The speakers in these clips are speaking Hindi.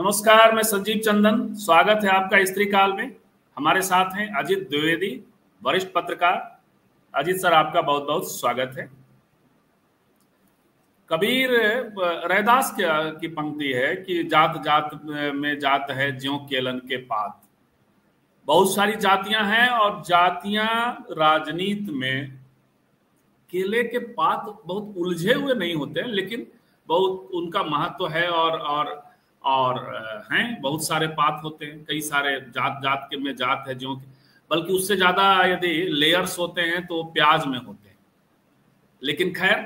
नमस्कार, मैं संजीव चंदन। स्वागत है आपका स्त्री काल में। हमारे साथ हैं अजित द्विवेदी, वरिष्ठ पत्रकार। अजित सर, आपका बहुत बहुत स्वागत है। कबीर रैदास की पंक्ति है कि जात जात में जात है ज्यों केलन के पात। बहुत सारी जातियां हैं और जातियां राजनीति में केले के पात बहुत उलझे हुए नहीं होते हैं, लेकिन बहुत उनका महत्व है और हैं बहुत सारे पात होते हैं, कई सारे जात जात के में जात है जो, बल्कि उससे ज्यादा यदि लेयर्स होते हैं तो प्याज में होते हैं। लेकिन खैर,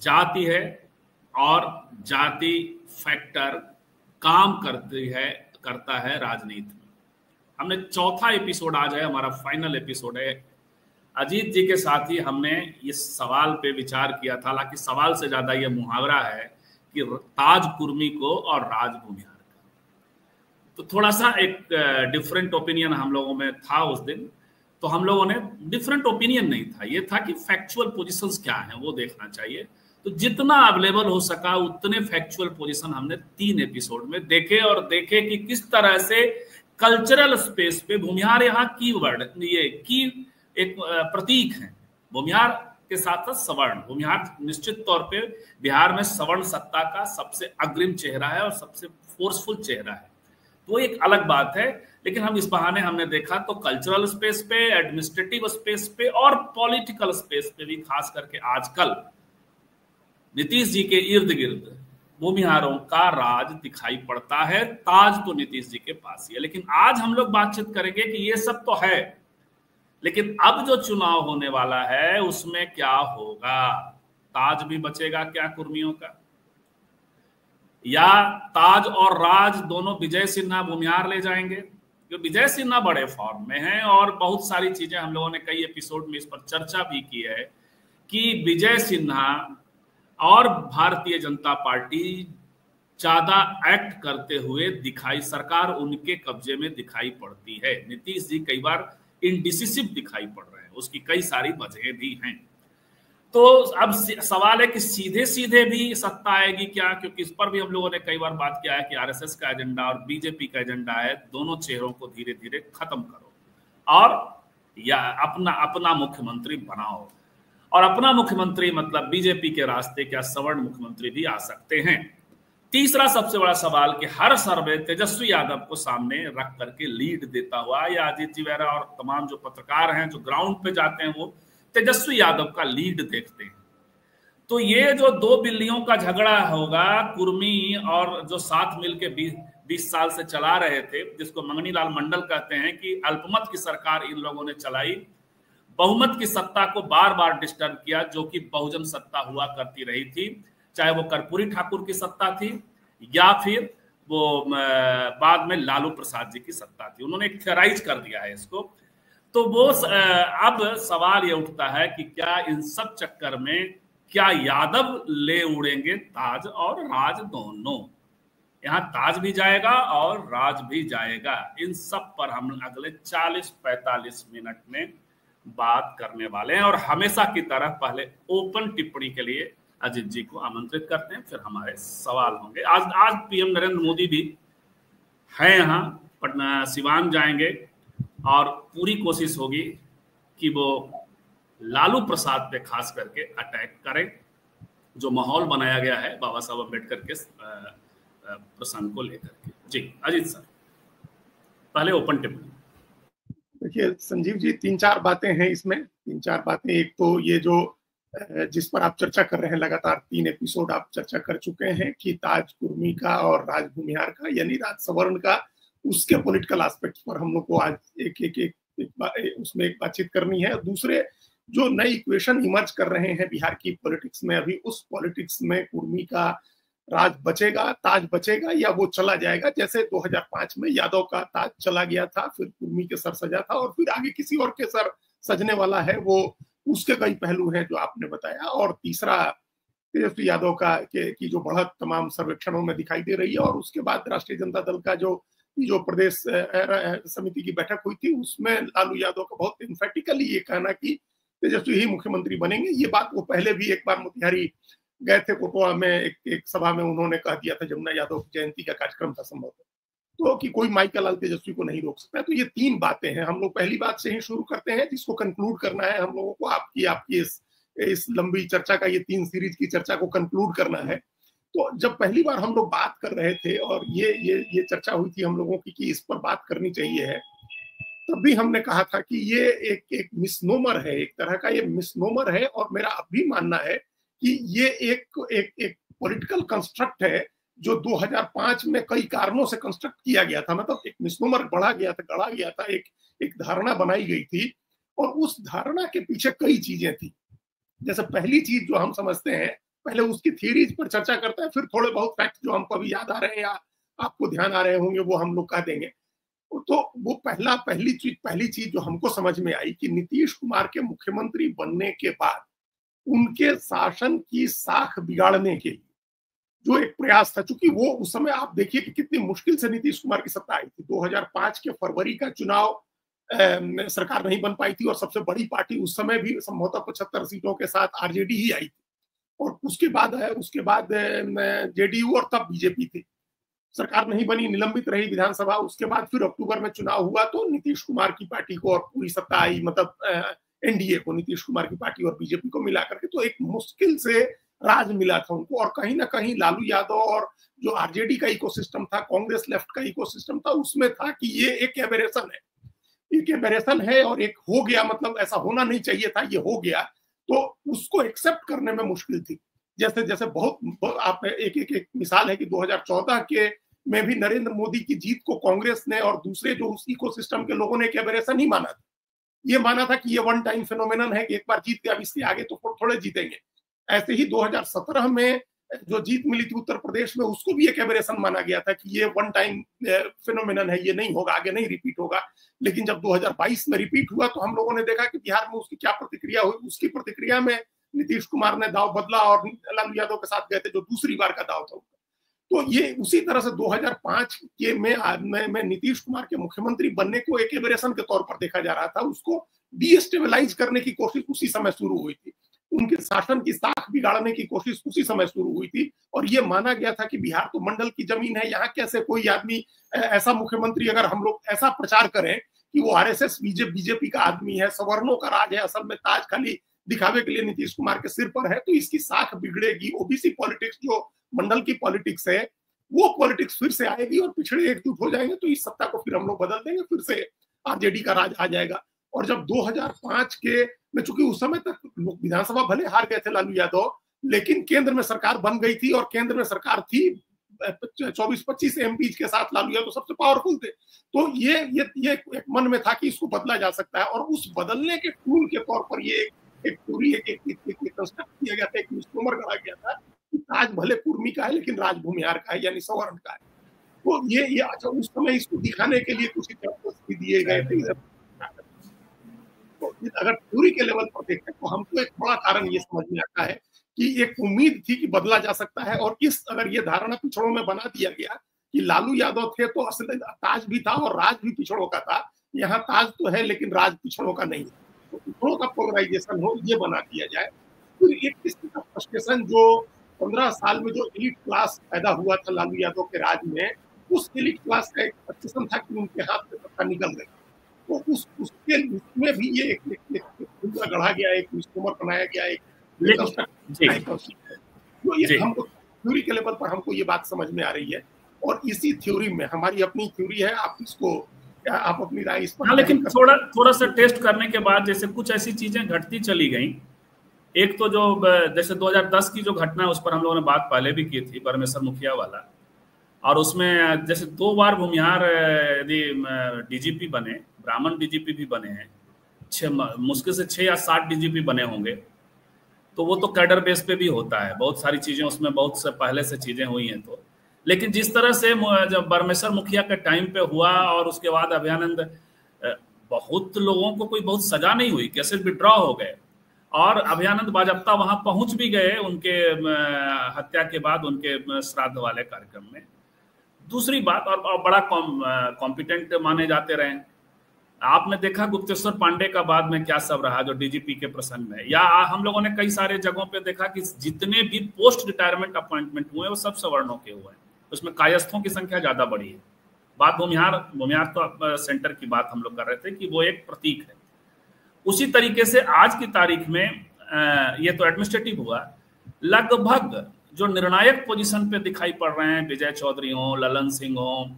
जाति है और जाति फैक्टर काम करता है राजनीति में। हमने चौथा एपिसोड आज है, हमारा फाइनल एपिसोड है। अजीत जी के साथ ही हमने इस सवाल पे विचार किया था, हालांकि सवाल से ज्यादा यह मुहावरा है कि ताज कुर्मी को और राज भूमिहार का। तो थोड़ा सा एक डिफरेंट ओपिनियन हम लोगों में था उस दिन। तो हम लोगों ने डिफरेंट ओपिनियन नहीं था, ये था कि फैक्चुअल पोजीशंस क्या हैं वो देखना चाहिए। तो जितना अवेलेबल हो सका उतने फैक्चुअल पोजीशन हमने 3 एपिसोड में देखे और देखे कि किस तरह से कल्चरल स्पेस पे भूमिहार यहाँ कीवर्ड, ये की एक प्रतीक है। भूमिहार के साथ साथ सवर्ण, भूमिहार निश्चित तौर पे बिहार में सवर्ण सत्ता का सबसे अग्रिम चेहरा है और सबसे फोर्सफुल चेहरा है, तो एक अलग बात है। लेकिन हम इस बहाने हमने देखा तो कल्चरल स्पेस पे, एडमिनिस्ट्रेटिव स्पेस पे और पॉलिटिकल स्पेस पे भी, खास करके आजकल नीतीश जी के इर्द गिर्द भूमिहारों का राज दिखाई पड़ता है। ताज तो नीतीश जी के पास ही है। लेकिन आज हम लोग बातचीत करेंगे कि ये सब तो है, लेकिन अब जो चुनाव होने वाला है उसमें क्या होगा? ताज भी बचेगा क्या कुर्मियों का, या ताज और राज दोनों विजय सिन्हा भूमिहार ले जाएंगे? जो विजय सिन्हा बड़े फॉर्म में हैं और बहुत सारी चीजें हम लोगों ने कई एपिसोड में इस पर चर्चा भी की है कि विजय सिन्हा और भारतीय जनता पार्टी ज्यादा एक्ट करते हुए दिखाई, सरकार उनके कब्जे में दिखाई पड़ती है। नीतीश जी कई बार इनडिसिसिव दिखाई पड़ रहे हैं, उसकी कई सारी वजहें भी हैं। तो अब सवाल है कि सीधे सीधे भी सत्ता आएगी क्या, क्योंकि इस पर भी हम लोगों ने कई बार बात किया है कि आरएसएस का एजेंडा और बीजेपी का एजेंडा है दोनों चेहरों को धीरे धीरे खत्म करो और या अपना मुख्यमंत्री बनाओ। और अपना मुख्यमंत्री मतलब बीजेपी के रास्ते क्या सवर्ण मुख्यमंत्री भी आ सकते हैं? तीसरा सबसे बड़ा सवाल कि हर सर्वे तेजस्वी यादव को सामने रख करके लीड देता हुआ, या अजीत जी वगैरह और तमाम जो पत्रकार हैं जो ग्राउंड पे जाते हैं वो तेजस्वी यादव का लीड देखते हैं। तो ये जो 2 बिल्लियों का झगड़ा होगा, कुर्मी और जो साथ मिलके 20 साल से चला रहे थे, जिसको मंगनी लाल मंडल कहते हैं कि अल्पमत की सरकार इन लोगों ने चलाई, बहुमत की सत्ता को बार बार डिस्टर्ब किया, जो कि बहुजन सत्ता हुआ करती रही थी, चाहे वो कर्पूरी ठाकुर की सत्ता थी या फिर वो बाद में लालू प्रसाद जी की सत्ता थी। उन्होंने थ्योराइज कर दिया है इसको। तो वो अब सवाल ये उठता है कि क्या इन सब चक्कर में क्या यादव ले उड़ेंगे ताज और राज दोनों? यहाँ ताज भी जाएगा और राज भी जाएगा। इन सब पर हम अगले 40-45 मिनट में बात करने वाले हैं और हमेशा की तरह पहले ओपन टिप्पणी के लिए अजित जी को आमंत्रित करते हैं, फिर हमारे सवाल होंगे। आज पीएम नरेंद्र मोदी भी हैं यहाँ, पटना सिवान जाएंगे और पूरी कोशिश होगी कि वो लालू प्रसाद पे खास करके अटैक करें, जो माहौल बनाया गया है बाबा साहब अम्बेडकर के प्रसंग को लेकर के। जी अजित सर, पहले ओपन टिप्पणी। देखिए संजीव जी, 3-4 बातें हैं इसमें। 3-4 बातें, एक तो ये जो जिस पर आप चर्चा कर रहे हैं, लगातार 3 एपिसोड आप चर्चा कर चुके हैं कि ताज कुर्मी का और राज भूमिहार का, यानी राज सवर्ण का, उसके पॉलिटिकल एस्पेक्ट्स पर हम लोग को आज उसमें एक बातचीत करनी है। दूसरे जो नए इक्वेशन इमर्ज कर रहे हैं बिहार की पॉलिटिक्स में, अभी उस पॉलिटिक्स में कुर्मी का राज बचेगा, ताज बचेगा, या वो चला जाएगा? जैसे 2005 में यादव का ताज चला गया था, फिर कुर्मी के सर सजा था और फिर आगे किसी और के सर सजने वाला है, वो उसके कई पहलू हैं जो आपने बताया। और तीसरा तेजस्वी यादव की जो बढ़त तमाम सर्वेक्षणों में दिखाई दे रही है, और उसके बाद राष्ट्रीय जनता दल का जो प्रदेश समिति की बैठक हुई थी, उसमें लालू यादव का बहुत इम्फेटिकली ये कहना कि तेजस्वी ही मुख्यमंत्री बनेंगे। ये बात वो पहले भी एक बार मोतिहारी गए थे कोटवा में, एक सभा में उन्होंने कह दिया था जमुना यादव की जयंती का कार्यक्रम था संभवतः, तो कि कोई माइकल लाल तेजस्वी को नहीं रोक सकता। तो ये 3 बातें हैं। हम लोग पहली बात से ही शुरू करते हैं जिसको कंक्लूड करना है हम लोगों को। आपकी इस लंबी चर्चा का, ये 3 सीरीज की चर्चा को कंक्लूड करना है। तो जब पहली बार हम लोग बात कर रहे थे और ये चर्चा हुई थी हम लोगों की कि इस पर बात करनी चाहिए है, तब भी हमने कहा था कि ये एक मिसनोमर है, एक तरह का ये मिसनोमर है। और मेरा अब भी मानना है कि ये एक पॉलिटिकल कंस्ट्रक्ट है जो 2005 में कई कारणों से कंस्ट्रक्ट किया गया था। मतलब एक मिसनोमर गढ़ा गया था, एक धारणा बनाई गई थी और उस धारणा के पीछे कई चीजें थी। जैसे पहली चीज जो हम समझते हैं, पहले उसकी थ्योरीज पर चर्चा करते हैं, फिर थोड़े बहुत फैक्ट जो हमको अभी याद आ रहे हैं या आपको ध्यान आ रहे होंगे वो हम लोग कह देंगे। तो वो पहली चीज जो हमको समझ में आई कि नीतीश कुमार के मुख्यमंत्री बनने के बाद उनके शासन की साख बिगाड़ने के लिए जो एक प्रयास था, चूंकि वो उस समय आप देखिए कि कितनी मुश्किल से नीतीश कुमार की सत्ता आई थी। 2005 के फरवरी का चुनाव सरकार नहीं बन पाई थी और सबसे बड़ी पार्टी उस समय भी संभवतः 75 सीटों के साथ आरजेडी ही आई थी। और उसके बाद जेडीयू और तब बीजेपी थी। सरकार नहीं बनी, निलंबित रही विधानसभा। उसके बाद फिर अक्टूबर में चुनाव हुआ तो नीतीश कुमार की पार्टी को और पूरी सत्ता आई, मतलब एनडीए को, नीतीश कुमार की पार्टी और बीजेपी को मिला करके। तो एक मुश्किल से राज मिला था उनको। और कहीं ना कहीं लालू यादव और जो आरजेडी का इकोसिस्टम था, कांग्रेस लेफ्ट का इकोसिस्टम था, उसमें था कि ये एक एबरेशन है और एक हो गया, मतलब ऐसा होना नहीं चाहिए था, ये हो गया। तो उसको एक्सेप्ट करने में मुश्किल थी। जैसे बहुत आप एक मिसाल है कि 2014 के में भी नरेंद्र मोदी की जीत को कांग्रेस ने और दूसरे जो उस इकोसिस्टम के लोगों ने एक एबरेशन ही माना था। ये माना था कि ये वन टाइम फिनोमेनन है कि एक बार जीत गया, इसके आगे तो थोड़े जीतेंगे। ऐसे ही 2017 में जो जीत मिली थी उत्तर प्रदेश में, उसको भी एक एबरेशन माना गया था कि ये वन टाइम फिनोमेनन है, ये नहीं होगा, आगे नहीं रिपीट होगा। लेकिन जब 2022 में रिपीट हुआ तो हम लोगों ने देखा कि बिहार में उसकी क्या प्रतिक्रिया हुई। उसकी प्रतिक्रिया में नीतीश कुमार ने दाव बदला और लालू यादव के साथ गए थे, जो दूसरी बार का दाव था। तो ये उसी तरह से 2005 के में नीतीश कुमार के मुख्यमंत्री बनने को एक एबरेशन के तौर पर देखा जा रहा था। उसको डीस्टेबलाइज करने की कोशिश उसी समय शुरू हुई थी। उनके शासन की साख बिगाड़ने की कोशिश उसी समय शुरू हुई थी। और ये माना गया था कि बिहार तो मंडल की जमीन है, यहाँ कैसे कोई आदमी ऐसा मुख्यमंत्री, अगर हम लोग ऐसा प्रचार करें कि वो आरएसएस बीजेपी का आदमी है, सवर्णों का राज है, असल में ताज खाली दिखावे के लिए नीतीश कुमार के सिर पर है, तो इसकी साख बिगड़ेगी। ओबीसी पॉलिटिक्स, जो मंडल की पॉलिटिक्स है, वो पॉलिटिक्स फिर से आएगी और पिछड़े एकजुट हो जाएंगे, तो इस सत्ता को फिर हम लोग बदल देंगे, फिर से आरजेडी का राज आ जाएगा। और जब 2005 के में, चूंकि उस समय तक विधानसभा भले हार गए थे लालू यादव, लेकिन केंद्र में सरकार बन गई थी और केंद्र में सरकार थी 24-25 एमपी के साथ। लालू यादव सबसे पावरफुल थे। तो ये एक मन में था कि इसको बदला जा सकता है। और उस बदलने के टूल के तौर पर ये एक पूरी कंस्ट्रक्ट किया गया था, एक मिसनोमर गढ़ा गया था कि ताज भले कुर्मी का है लेकिन राज भूमिहार का है, यानी सवर्ण का है। तो ये अच्छा, उस समय इसको दिखाने के लिए कुछ भी दिए गए थे। तो अगर थ्योरी के लेवल पर देखें तो हमको एक बड़ा कारण ये समझ में आता है कि एक उम्मीद थी कि बदला जा सकता है। और अगर ये धारणा पिछड़ों में बना दिया गया कि लालू यादव थे तो असल ताज भी था और राज भी पिछड़ों का था, यहाँ ताज तो है लेकिन राज पिछड़ों का नहीं है, तो पिछड़ों का पोलराइजेशन हो, ये बना दिया जाए। फिर एक किस्म का फ्रस्ट्रेशन जो 15 साल में जो एलिट क्लास पैदा हुआ था लालू यादव के राज में, उस एलिट क्लास का एक फ्रस्ट्रेशन था कि उनके हाथ से सत्ता निकल गई। तो उसमें भी ये एक गढ़ा गया, एक मिसनोमर बनाया गया, एक तो ये हमको थ्योरी के लेवल पर हमको ये बात समझ में आ रही है। और इसी थ्योरी में हमारी अपनी थ्योरी है, आप अपनी राय इस पर। हाँ, लेकिन थोड़ा सा टेस्ट करने के बाद जैसे कुछ ऐसी चीजें घटती चली गई। एक तो जो जैसे 2010 की जो घटना है उस पर हम लोगों ने बात पहले भी की थी, परमेश्वर मुखिया वाला। और उसमें जैसे 2 बार भूमिहार यदि डीजीपी बने, ब्राह्मण डीजीपी भी बने हैं, मुश्किल से 6 या 7 डीजीपी बने होंगे, तो वो तो कैडर बेस पे भी होता है। बहुत सारी चीजें उसमें बहुत से पहले से चीजें हुई हैं। तो लेकिन जिस तरह से जब परमेश्वर मुखिया के टाइम पे हुआ और उसके बाद अभयानंद, बहुत लोगों को कोई बहुत सजा नहीं हुई, केसेस विड्रॉ हो गए और अभयानंद बाजप्ता वहां पहुंच भी गए उनके हत्या के बाद, उनके श्राद्ध वाले कार्यक्रम में। दूसरी बात, और बड़ा कॉम्पिटेंट माने जाते रहे। आपने देखा गुप्तेश्वर पांडे का बाद में क्या सब रहा जो डीजीपी के प्रसंग में, या हम लोगों ने कई सारे जगहों पे देखा कि जितने भी पोस्ट रिटायरमेंट अपॉइंटमेंट हुए वो सब सवर्णों के हुए हैं, उसमें कायस्थों की संख्या ज्यादा बढ़ी है। बात भूमिहार तो सेंटर की बात हम लोग कर रहे थे कि वो एक प्रतीक है। उसी तरीके से आज की तारीख में ये तो एडमिनिस्ट्रेटिव हुआ, लगभग जो निर्णायक पोजीशन पे दिखाई पड़ रहे हैं, विजय चौधरी हो, ललन सिंह हो,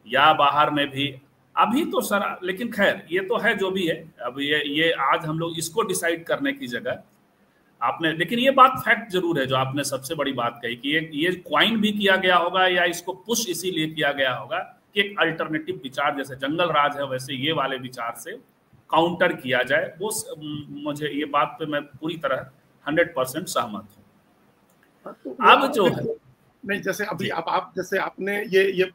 या बाहर में भी अभी तो सर, लेकिन खैर ये तो है जो भी है। अब ये आज हम लोग इसको डिसाइड करने की जगह आपने, लेकिन ये बात फैक्ट जरूर है जो आपने सबसे बड़ी बात कही कि ये क्वाइन भी किया गया होगा या इसको पुश इसीलिए किया गया होगा कि एक अल्टरनेटिव विचार, जैसे जंगल राज है वैसे ये वाले विचार से काउंटर किया जाए। वो मुझे ये बात पे मैं पूरी तरह 100% सहमत हूँ। तो अब जो है नहीं, जैसे अभी आप जैसे आपने ये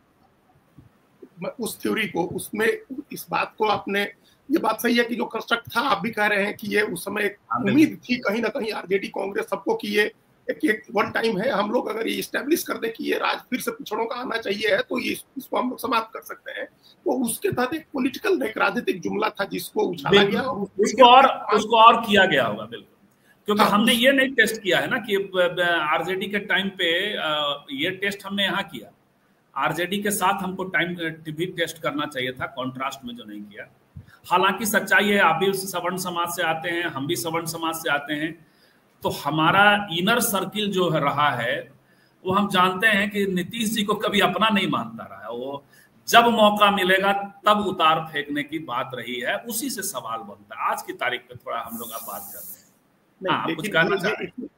उस थ्योरी को, उसमें इस बात को आपने, ये बात सही है कि जो कंस्ट्रक्ट था, आप भी कह रहे हैं कि ये उस समय उम्मीद थी कहीं ना कहीं आरजेडी कांग्रेस सबको कि ये एक वन टाइम है, हम लोग अगर ये इस्टेब्लिश कर दे कि ये राज फिर से पिछड़ों का आना चाहिए है तो ये इसको हम लोग समाप्त कर सकते हैं। तो उसके तहत एक पॉलिटिकल, एक राजनीतिक जुमला था जिसको उछाला गया और उसको और किया गया होगा। बिल्कुल, क्योंकि हमने ये नहीं टेस्ट किया है ना कि आरजेडी के टाइम पे ये टेस्ट हमने यहाँ किया, आरजेडी के साथ हमको टाइम भी टेस्ट करना चाहिए था, कॉन्ट्रास्ट में जो नहीं किया। हालांकि सच्चाई है, आप भी सवर्ण समाज से आते हैं, हम भी सवर्ण समाज से आते हैं, तो हमारा इनर सर्किल जो रहा है वो हम जानते हैं कि नीतीश जी को कभी अपना नहीं मानता रहा है। वो जब मौका मिलेगा तब उतार फेंकने की बात रही है, उसी से सवाल बनता है। आज की तारीख पे थोड़ा हम लोग अब बात करते हैं। हाँ, कुछ कहना चाह रहे हैं?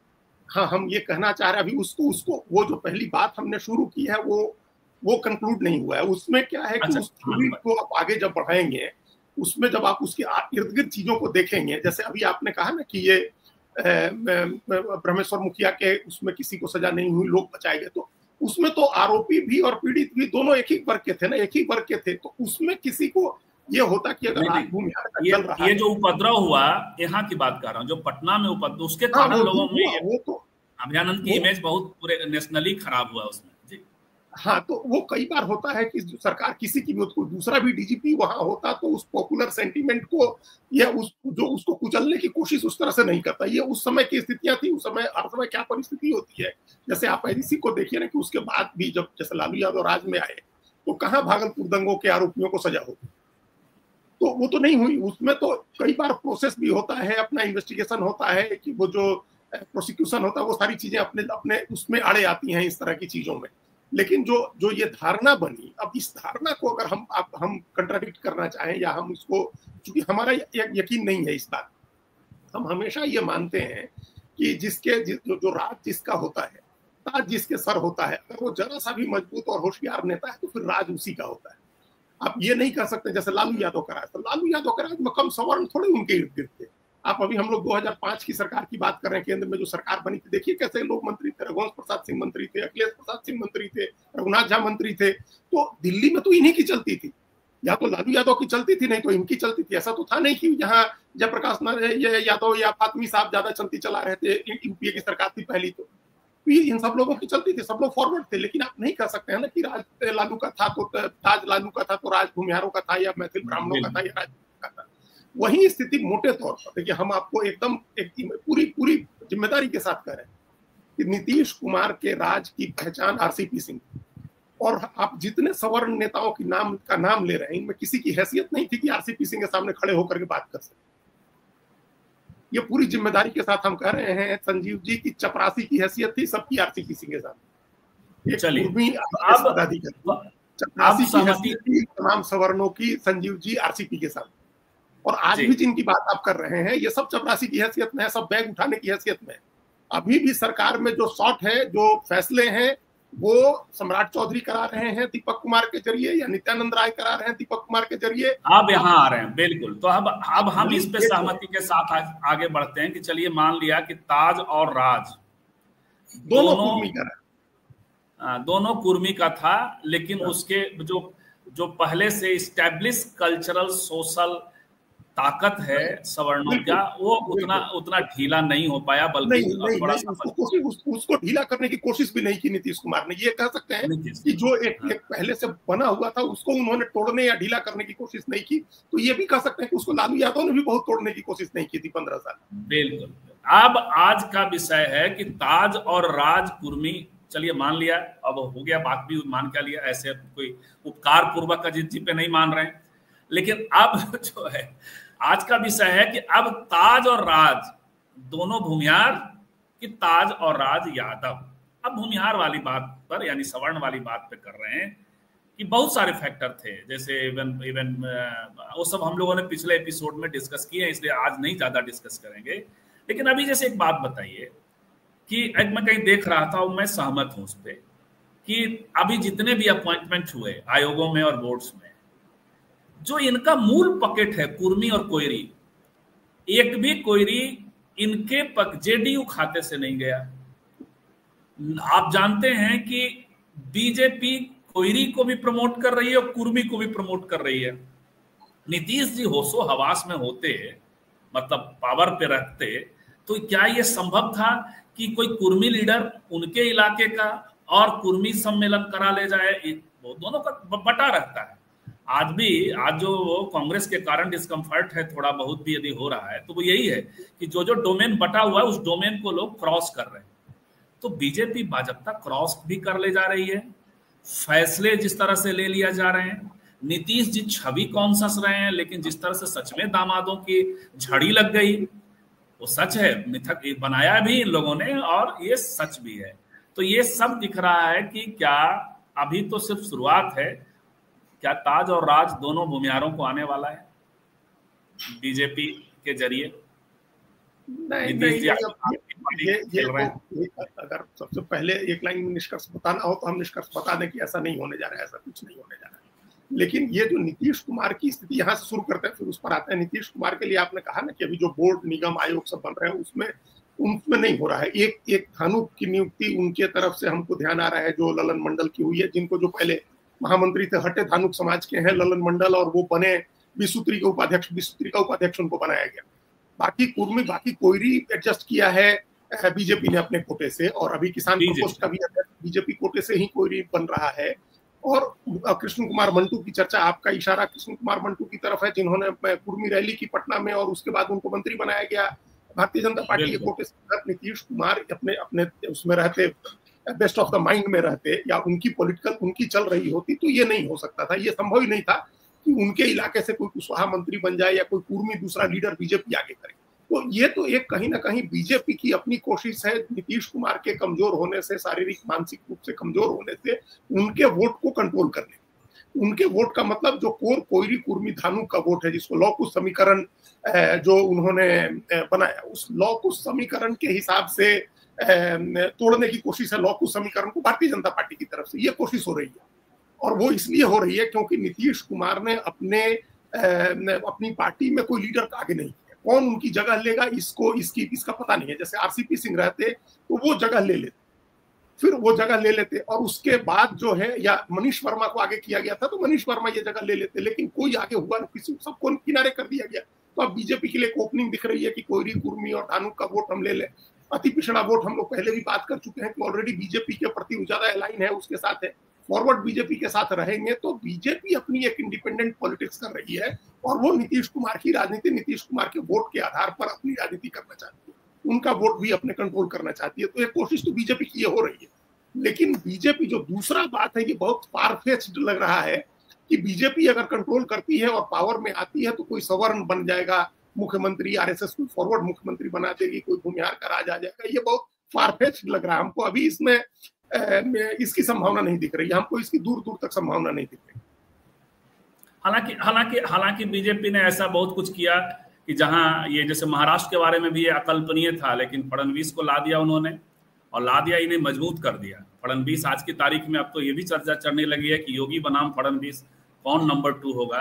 हाँ, हम ये कहना चाह रहे हैं, अभी उसको वो जो पहली बात हमने शुरू की है वो कंक्लूड नहीं हुआ है। उसमें क्या है कि उस थ्योरी को आप आगे जब बढ़ाएंगे, उसमें जब आप उसके इर्द गिर्द चीजों को देखेंगे, जैसे अभी आपने कहा ना कि ये ब्रह्मेश्वर मुखिया के उसमें किसी को सजा नहीं हुई, लोग बचाए गए, तो उसमें तो आरोपी भी और पीड़ित भी दोनों एक ही वर्ग के थे ना, एक ही वर्ग के थे। तो उसमें किसी को ये होता कि अगर ये जो उपद्रव हुआ, यहाँ की बात कर रहा हूँ, जो पटना में उपद्रव, उसके कारण लोगों में वो तो अभियानंद की इमेज बहुत पूरे नेशनली खराब हुआ उसमें। हाँ, तो वो कई बार होता है कि सरकार किसी की भी, दूसरा भी डीजीपी वहां होता तो उस पॉपुलर सेंटीमेंट को या उसको कुचलने की कोशिश उस तरह से नहीं करता। ये उस समय की स्थितियां थी, उस समय हर समय क्या परिस्थिति होती है। जैसे आप एडीसी को देखिए ना कि उसके बाद भी जब जैसे लालू यादव राज में आए तो कहाँ भागलपुर दंगों के आरोपियों को सजा होगी, तो वो तो नहीं हुई। उसमें तो कई बार प्रोसेस भी होता है, अपना इन्वेस्टिगेशन होता है कि वो जो प्रोसिक्यूशन होता है वो सारी चीजें अपने उसमें आड़े आती हैं इस तरह की चीजों में। लेकिन जो ये धारणा बनी, अब इस धारणा को अगर हम कंट्राडिक्ट करना चाहें या हम इसको, क्योंकि हमारा यकीन नहीं है इस बात, हम हमेशा ये मानते हैं कि जो राज जिसका होता है, ताज जिसके सर होता है, अगर वो जरा सा भी मजबूत और होशियार नेता है तो फिर राज उसी का होता है। आप ये नहीं कर सकते जैसे लालू यादव का राज, तो लालू यादव का राज में कम सवर्ण थोड़े उनके इर्द गिर्द थे। आप अभी हम लोग 2005 की सरकार की बात कर रहे हैं, केंद्र में जो सरकार बनी थी, देखिए कैसे लोग मंत्री थे, रघुवंश प्रसाद सिंह मंत्री थे, अखिलेश प्रसाद सिंह मंत्री थे, रघुनाथ झा मंत्री थे। तो दिल्ली में तो इन्हीं की चलती थी, या तो लालू यादव की चलती थी, नहीं तो इनकी चलती थी। ऐसा तो था नहीं कि यहाँ जयप्रकाश यादव या फातमी साहब ज्यादा चलती चला रहे थे, यूपीए की सरकार थी पहली, तो इन सब लोगों की चलती थी, सब लोग फॉरवर्ड थे। लेकिन आप नहीं कह सकते हैं ना कि राज लालू का था तो ताज लालू का था तो राज भूमिहारों का था, या मैथिल ब्राह्मणों का था, या राज का था। वही स्थिति मोटे तौर पर देखिए, हम आपको एकदम पूरी जिम्मेदारी के साथ कह रहे हैं कि नीतीश कुमार के राज की पहचान आरसीपी सिंह, और आप जितने सवर्ण नेताओं की नाम ले रहे हैं, इनमें किसी की हैसियत नहीं थी कि आरसीपी सिंह के सामने खड़े होकर के बात कर सके। ये पूरी जिम्मेदारी के साथ हम कह रहे हैं, संजीव जी की चपरासी की हैसियत थी सबकी आरसीपी सिंह के साथ। चपरासी की तमाम सवर्णों की संजीव जी आरसीपी के साथ, और आज भी जिनकी बात आप कर रहे हैं ये सब चपरासी की हैसियत में है, सब बैग उठाने की हैसियत में है। अभी भी सरकार में जो शॉट है, जो फैसले हैं, वो सम्राट चौधरी करा रहे हैं दीपक कुमार के जरिए, या नित्यानंद राय करा रहे हैं दीपक कुमार के जरिए। अब यहाँ आ रहे हैं, बिल्कुल। तो अब हम इस पे सहमति के साथ आगे बढ़ते हैं कि चलिए मान लिया कि ताज और राज दोनों कुर्मी का था, लेकिन उसके जो पहले से इस्टेब्लिश कल्चरल सोशल ताकत है सवर्णों का, वो उतना ढीला नहीं हो पाया, बल्कि थोड़ा सा उसको ढीला करने की कोशिश भी नहीं की नीतीश कुमार ने। ये कह सकते हैं कि जो एक पहले से बना हुआ था उसको उन्होंने तोड़ने या ढीला करने की कोशिश नहीं की। तो ये भी कह सकते हैं कि उसको लालू यादव ने भी बहुत तोड़ने की कोशिश नहीं की थी 15 साल। बिल्कुल। अब आज का विषय है कि ताज और राज कुर्मी, चलिए मान लिया, अब हो गया, बात भी मान क्या लिया, ऐसे कोई उपकार पूर्वक अजीत जी पे नहीं मान रहे हैं। लेकिन अब जो है आज का विषय है कि अब ताज और राज दोनों भूमिहार कि ताज और राज यादव। अब भूमिहार वाली बात पर यानी सवर्ण वाली बात पे कर रहे हैं कि बहुत सारे फैक्टर थे, जैसे इवन वो सब हम लोगों ने पिछले एपिसोड में डिस्कस किए हैं, इसलिए आज नहीं ज्यादा डिस्कस करेंगे। लेकिन अभी जैसे एक बात बताइए कि मैं कहीं देख रहा था और मैं सहमत हूं उस पर कि अभी जितने भी अपॉइंटमेंट हुए आयोगों में और बोर्ड्स में, जो इनका मूल पकेट है कुर्मी और कोयरी, एक भी कोयरी इनके जेडीयू खाते से नहीं गया। आप जानते हैं कि बीजेपी कोयरी को भी प्रमोट कर रही है और कुर्मी को भी प्रमोट कर रही है। नीतीश जी होशो हवास में होते, मतलब पावर पे रखते, तो क्या ये संभव था कि कोई कुर्मी लीडर उनके इलाके का और कुर्मी सम्मेलन करा ले जाए? वो दोनों का बटा रहता है। आज जो कांग्रेस के कारण डिस्कम्फर्ट है थोड़ा बहुत भी यदि हो रहा है, तो वो यही है कि जो डोमेन बटा हुआ है उस डोमेन को लोग क्रॉस कर रहे हैं। तो बीजेपी भाजपा क्रॉस भी कर ले जा रही है, फैसले जिस तरह से ले लिया जा रहे हैं। नीतीश जी छवि कौन सस रहे हैं, लेकिन जिस तरह से सच में दामादों की झड़ी लग गई, वो सच है, मिथक बनाया भी इन लोगों ने और ये सच भी है। तो ये सब दिख रहा है कि क्या अभी तो सिर्फ शुरुआत है, क्या ताज और राज दोनों भूमिहारों को आने वाला है बीजेपी के जरिए? नहीं, अगर सबसे पहले एक लाइन में निष्कर्ष बताना हो तो हम निष्कर्ष बता दें कि ऐसा नहीं होने जा रहा है, ऐसा कुछ नहीं होने जा रहा है। लेकिन ये जो नीतीश कुमार की स्थिति, यहाँ से शुरू करते हैं फिर उस पर आते हैं। नीतीश कुमार के लिए आपने कहा ना कि अभी जो बोर्ड निगम आयोग सब बन रहे हैं उसमें नहीं हो रहा है। एक धानुक की नियुक्ति उनके तरफ से हमको ध्यान आ रहा है जो ललन मंडल की हुई है, जिनको जो पहले महामंत्री थे हटे धानुक समाज के हैं ललन मंडल, और वो बने बिसूत्री के उपाध्यक्ष, बिसूत्री का उपाध्यक्ष उनको बनाया गया। बाकी कुर्मी, बाकी कोयरी एडजस्ट किया है बीजेपी ने अपने कोटे से, और अभी किसान प्रकोष्ठ का भी बीजेपी कोटे से ही कोयरी बन रहा है। और कृष्ण कुमार मंटू की चर्चा, आपका इशारा कृष्ण कुमार मंटू की तरफ है, जिन्होंने कुर्मी रैली की पटना में और उसके बाद उनको मंत्री बनाया गया भारतीय जनता पार्टी के कोटे से। नीतीश कुमार अपने उसमें रहते, बेस्ट ऑफ द माइंड में रहते, या उनकी पॉलिटिकल उनकी चल रही होती, तो ये नहीं हो सकता था, ये संभव ही नहीं था कि उनके इलाके से कोई कुशवाहा मंत्री बन जाए या कोई कुर्मी दूसरा लीडर बीजेपी आगे करे। तो ये तो एक कहीं ना कहीं बीजेपी की अपनी कोशिश है नीतीश कुमार के कमजोर होने से, शारीरिक मानसिक रूप से कमजोर होने से उनके वोट को कंट्रोल करने। उनके वोट का मतलब जो कोयरी कुर्मी धानुक का वोट है, जिसको लॉकुश समीकरण जो उन्होंने बनाया, उस लॉकुश समीकरण के हिसाब से तोड़ने की कोशिश है। लॉकुश समीकरण को भारतीय जनता पार्टी की तरफ से ये कोशिश हो रही है, और वो इसलिए हो रही है क्योंकि नीतीश कुमार ने अपनी पार्टी में कोई लीडर आगे नहीं किया। कौन उनकी जगह लेगा इसका पता नहीं है। जैसे आरसीपी सिंह रहते तो वो जगह ले लेते, फिर वो जगह ले लेते, और उसके बाद जो है, या मनीष वर्मा को आगे किया गया था तो मनीष वर्मा ये जगह ले लेते, लेकिन कोई आगे हुआ नहीं, किसी सबको किनारे कर दिया गया। तो अब बीजेपी के लिए एक ओपनिंग दिख रही है कि कोयरी कुर्मी और धानुक का वोट हम ले लें। अति पिछड़ा वोट हम लोग पहले भी बात कर चुके हैं कि ऑलरेडी बीजेपी के प्रति ज्यादा अलाइन है, उसके साथ है, फॉरवर्ड बीजेपी के साथ रहेंगे। तो बीजेपी अपनी एक इंडिपेंडेंट पॉलिटिक्स कर रही है, और वो नीतीश कुमार की राजनीति, नीतीश कुमार के वोट के आधार पर अपनी राजनीति करना चाहती है, उनका वोट भी अपने कंट्रोल करना चाहती है। तो एक कोशिश तो बीजेपी की हो रही है। लेकिन बीजेपी जो दूसरा बात है, ये बहुत फारफेच्ड लग रहा है कि बीजेपी अगर कंट्रोल करती है और पावर में आती है तो कोई सवर्ण बन जाएगा मुख्यमंत्री, आरएसएस कोई फॉरवर्ड मुख्यमंत्री बना देगी, कोई भूमिहार का राज आ जाएगा। ये बहुत फारफेच्ड लग रहा है हमको। अभी इसमें इसकी संभावना नहीं दिख रही है हमको, इसकी दूर दूर तक संभावना नहीं दिख रही। हालांकि बीजेपी ने ऐसा बहुत कुछ किया कि जहां ये, जैसे महाराष्ट्र के बारे में भी ये अकल्पनीय था, लेकिन फडणवीस को ला दिया उन्होंने, और ला दिया, इन्हें मजबूत कर दिया। फडणवीस आज की तारीख में अब तो ये भी चर्चा चलने लगी है कि योगी बनाम फडणवीस कौन नंबर 2 होगा।